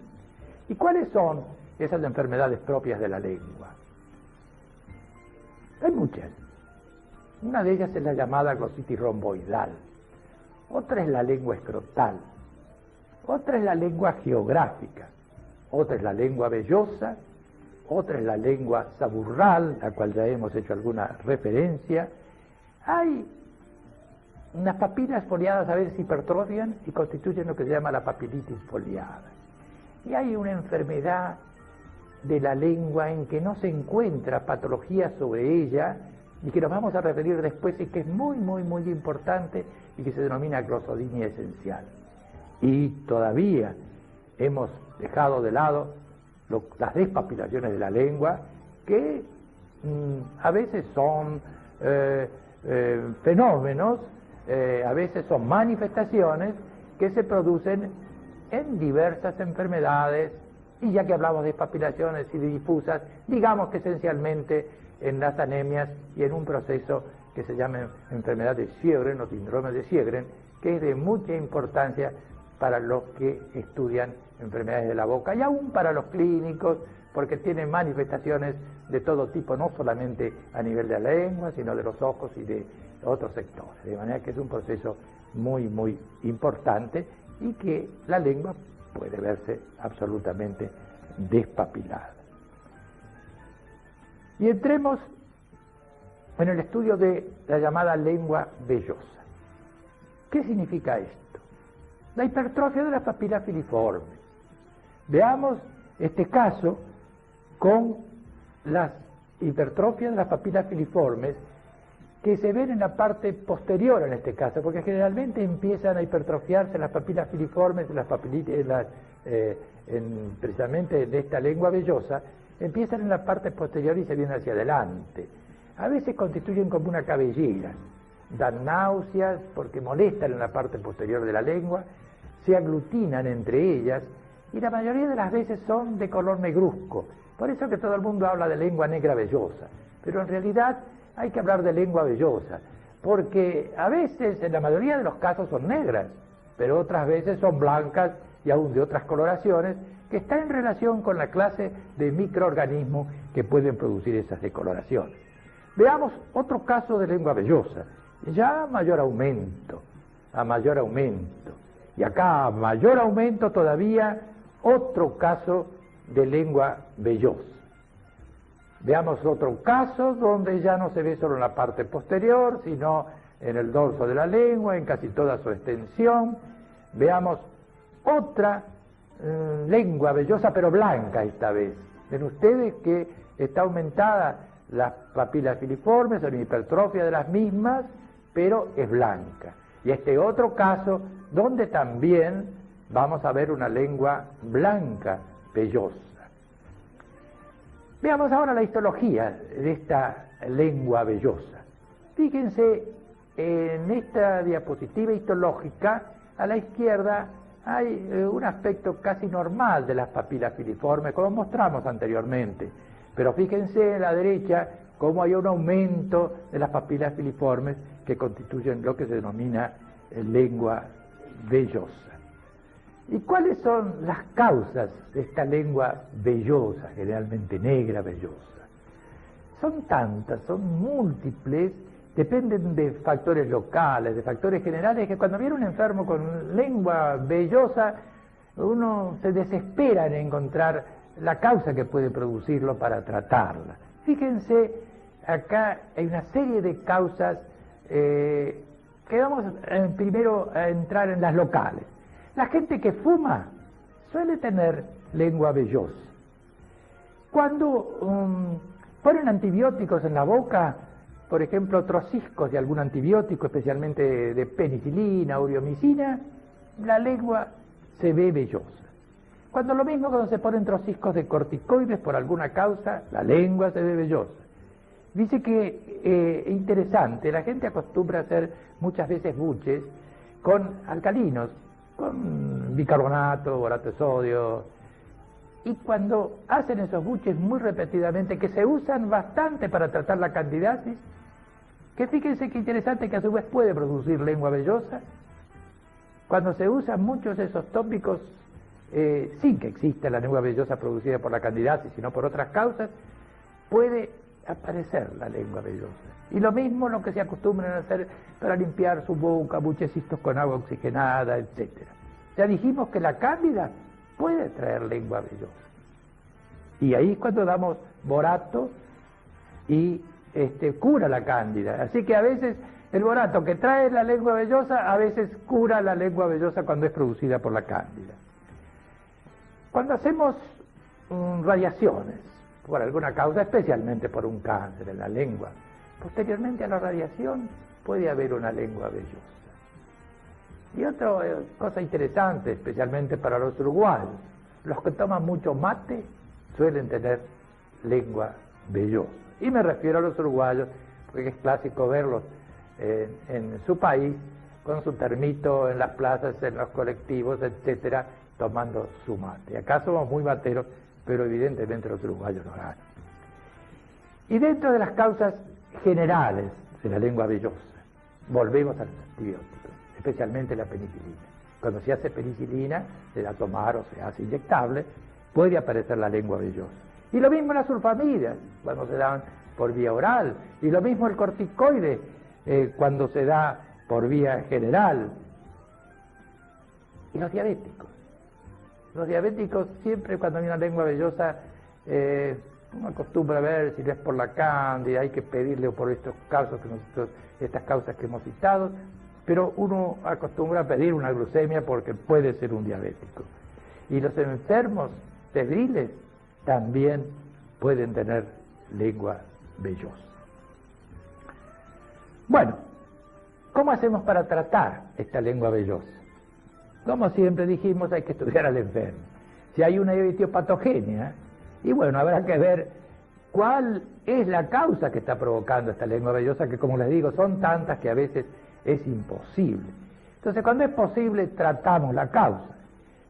¿Y cuáles son esas enfermedades propias de la lengua? Hay muchas. Una de ellas es la llamada glositis romboidal. Otra es la lengua escrotal. Otra es la lengua geográfica. Otra es la lengua vellosa, otra es la lengua saburral, a la cual ya hemos hecho alguna referencia. Hay unas papilas foliadas a veces hipertrofian y constituyen lo que se llama la papilitis foliada. Y hay una enfermedad de la lengua en que no se encuentra patología sobre ella y que nos vamos a referir después y que es muy, muy, muy importante y que se denomina glosodinia esencial. Y todavía hemos dejado de lado las despapilaciones de la lengua, que a veces son fenómenos, a veces son manifestaciones que se producen en diversas enfermedades, y ya que hablamos de despapilaciones y de difusas, digamos que esencialmente en las anemias y en un proceso que se llama enfermedad de Sjögren o síndrome de Sjögren, que es de mucha importancia para los que estudian enfermedades de la boca y aún para los clínicos, porque tienen manifestaciones de todo tipo, no solamente a nivel de la lengua, sino de los ojos y de otros sectores. De manera que es un proceso muy, muy importante y que la lengua puede verse absolutamente despapilada. Y entremos en el estudio de la llamada lengua vellosa. ¿Qué significa esto? La hipertrofia de las papilas filiformes. Veamos este caso con las hipertrofias de las papilas filiformes que se ven en la parte posterior en este caso, porque generalmente empiezan a hipertrofiarse las papilas filiformes, precisamente en esta lengua vellosa, empiezan en la parte posterior y se vienen hacia adelante. A veces constituyen como una cabellera, dan náuseas porque molestan en la parte posterior de la lengua, se aglutinan entre ellas y la mayoría de las veces son de color negruzco. Por eso que todo el mundo habla de lengua negra vellosa, pero en realidad hay que hablar de lengua vellosa, porque a veces, en la mayoría de los casos, son negras, pero otras veces son blancas y aún de otras coloraciones, que está en relación con la clase de microorganismos que pueden producir esas decoloraciones. Veamos otro caso de lengua vellosa, ya a mayor aumento, y acá a mayor aumento todavía otro caso de lengua vellosa. Veamos otro caso donde ya no se ve solo en la parte posterior, sino en el dorso de la lengua, en casi toda su extensión. Veamos otra lengua vellosa, pero blanca esta vez. Ven ustedes que está aumentada las papilas filiformes, la hipertrofia de las mismas, pero es blanca. Y este otro caso donde también vamos a ver una lengua blanca vellosa. Veamos ahora la histología de esta lengua vellosa. Fíjense, en esta diapositiva histológica, a la izquierda hay un aspecto casi normal de las papilas filiformes, como mostramos anteriormente. Pero fíjense en la derecha cómo hay un aumento de las papilas filiformes que constituyen lo que se denomina lengua vellosa. ¿Y cuáles son las causas de esta lengua vellosa, generalmente negra vellosa? Son tantas, son múltiples, dependen de factores locales, de factores generales, que cuando viene un enfermo con lengua vellosa, uno se desespera en encontrar la causa que puede producirlo para tratarla. Fíjense, acá hay una serie de causas que vamos primero a entrar en las locales. La gente que fuma suele tener lengua vellosa. Cuando ponen antibióticos en la boca, por ejemplo, trociscos de algún antibiótico, especialmente de penicilina, uriomicina, la lengua se ve vellosa. Cuando se ponen trociscos de corticoides por alguna causa, la lengua se ve vellosa. Dice que, interesante, la gente acostumbra a hacer muchas veces buches con alcalinos, con bicarbonato, borato de sodio, y cuando hacen esos buches muy repetidamente, que se usan bastante para tratar la candidiasis, que fíjense qué interesante que a su vez puede producir lengua vellosa, cuando se usan muchos de esos tópicos sin que exista la lengua vellosa producida por la candidiasis, sino por otras causas, puede aparecer la lengua vellosa. Y lo mismo lo que se acostumbran a hacer para limpiar su boca, buchecitos con agua oxigenada, etc. Ya dijimos que la cándida puede traer lengua vellosa. Y ahí es cuando damos borato y cura la cándida. Así que a veces el borato que trae la lengua vellosa, a veces cura la lengua vellosa cuando es producida por la cándida. Cuando hacemos radiaciones, por alguna causa, especialmente por un cáncer en la lengua, posteriormente a la radiación puede haber una lengua vellosa. Y otra cosa interesante, especialmente para los uruguayos, los que toman mucho mate suelen tener lengua vellosa. Y me refiero a los uruguayos, porque es clásico verlos en su país, con su termito en las plazas, en los colectivos, etcétera, tomando su mate. Acá somos muy materos, pero evidentemente los uruguayos no ganan. Y dentro de las causas generales de la lengua vellosa, volvemos a los antibióticos, especialmente la penicilina. Cuando se hace penicilina, se da a tomar o se hace inyectable, puede aparecer la lengua vellosa. Y lo mismo las sulfamidas, cuando se dan por vía oral, y lo mismo el corticoide, cuando se da por vía general. Y los diabéticos. Los diabéticos siempre cuando hay una lengua vellosa, uno acostumbra a ver si no es por la cándida, hay que pedirle o por estos casos estas causas que hemos citado, pero uno acostumbra a pedir una glucemia porque puede ser un diabético. Y los enfermos febriles también pueden tener lengua vellosa. Bueno, ¿cómo hacemos para tratar esta lengua vellosa? Como siempre dijimos, hay que estudiar al enfermo. Si hay una etiopatogenia, y bueno, habrá que ver cuál es la causa que está provocando esta lengua vellosa, que como les digo, son tantas que a veces es imposible. Entonces, cuando es posible, tratamos la causa.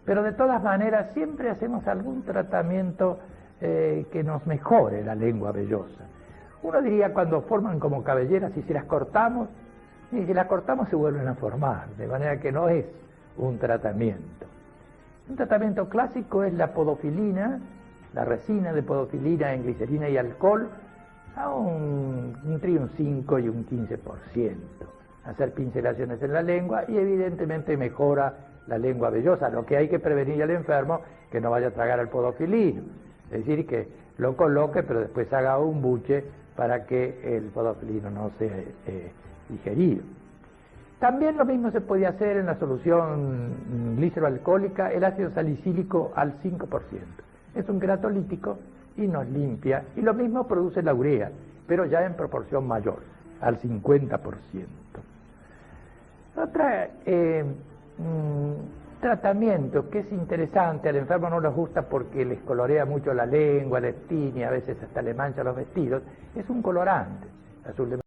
Pero de todas maneras, siempre hacemos algún tratamiento que nos mejore la lengua vellosa. Uno diría cuando forman como cabelleras, y si las cortamos, se vuelven a formar, de manera que no es un tratamiento. Un tratamiento clásico es la podofilina, la resina de podofilina en glicerina y alcohol, a entre un 5 y un 15%. Hacer pincelaciones en la lengua y evidentemente mejora la lengua vellosa. Lo que hay que prevenir al enfermo que no vaya a tragar el podofilino, es decir, que lo coloque pero después haga un buche para que el podofilino no sea digerido. También lo mismo se puede hacer en la solución gliceroalcohólica, el ácido salicílico al 5%. Es un queratolítico y nos limpia, y lo mismo produce la urea, pero ya en proporción mayor, al 50%. Otro tratamiento que es interesante, al enfermo no les gusta porque les colorea mucho la lengua, les tiñe, a veces hasta le mancha los vestidos, es un colorante, azul de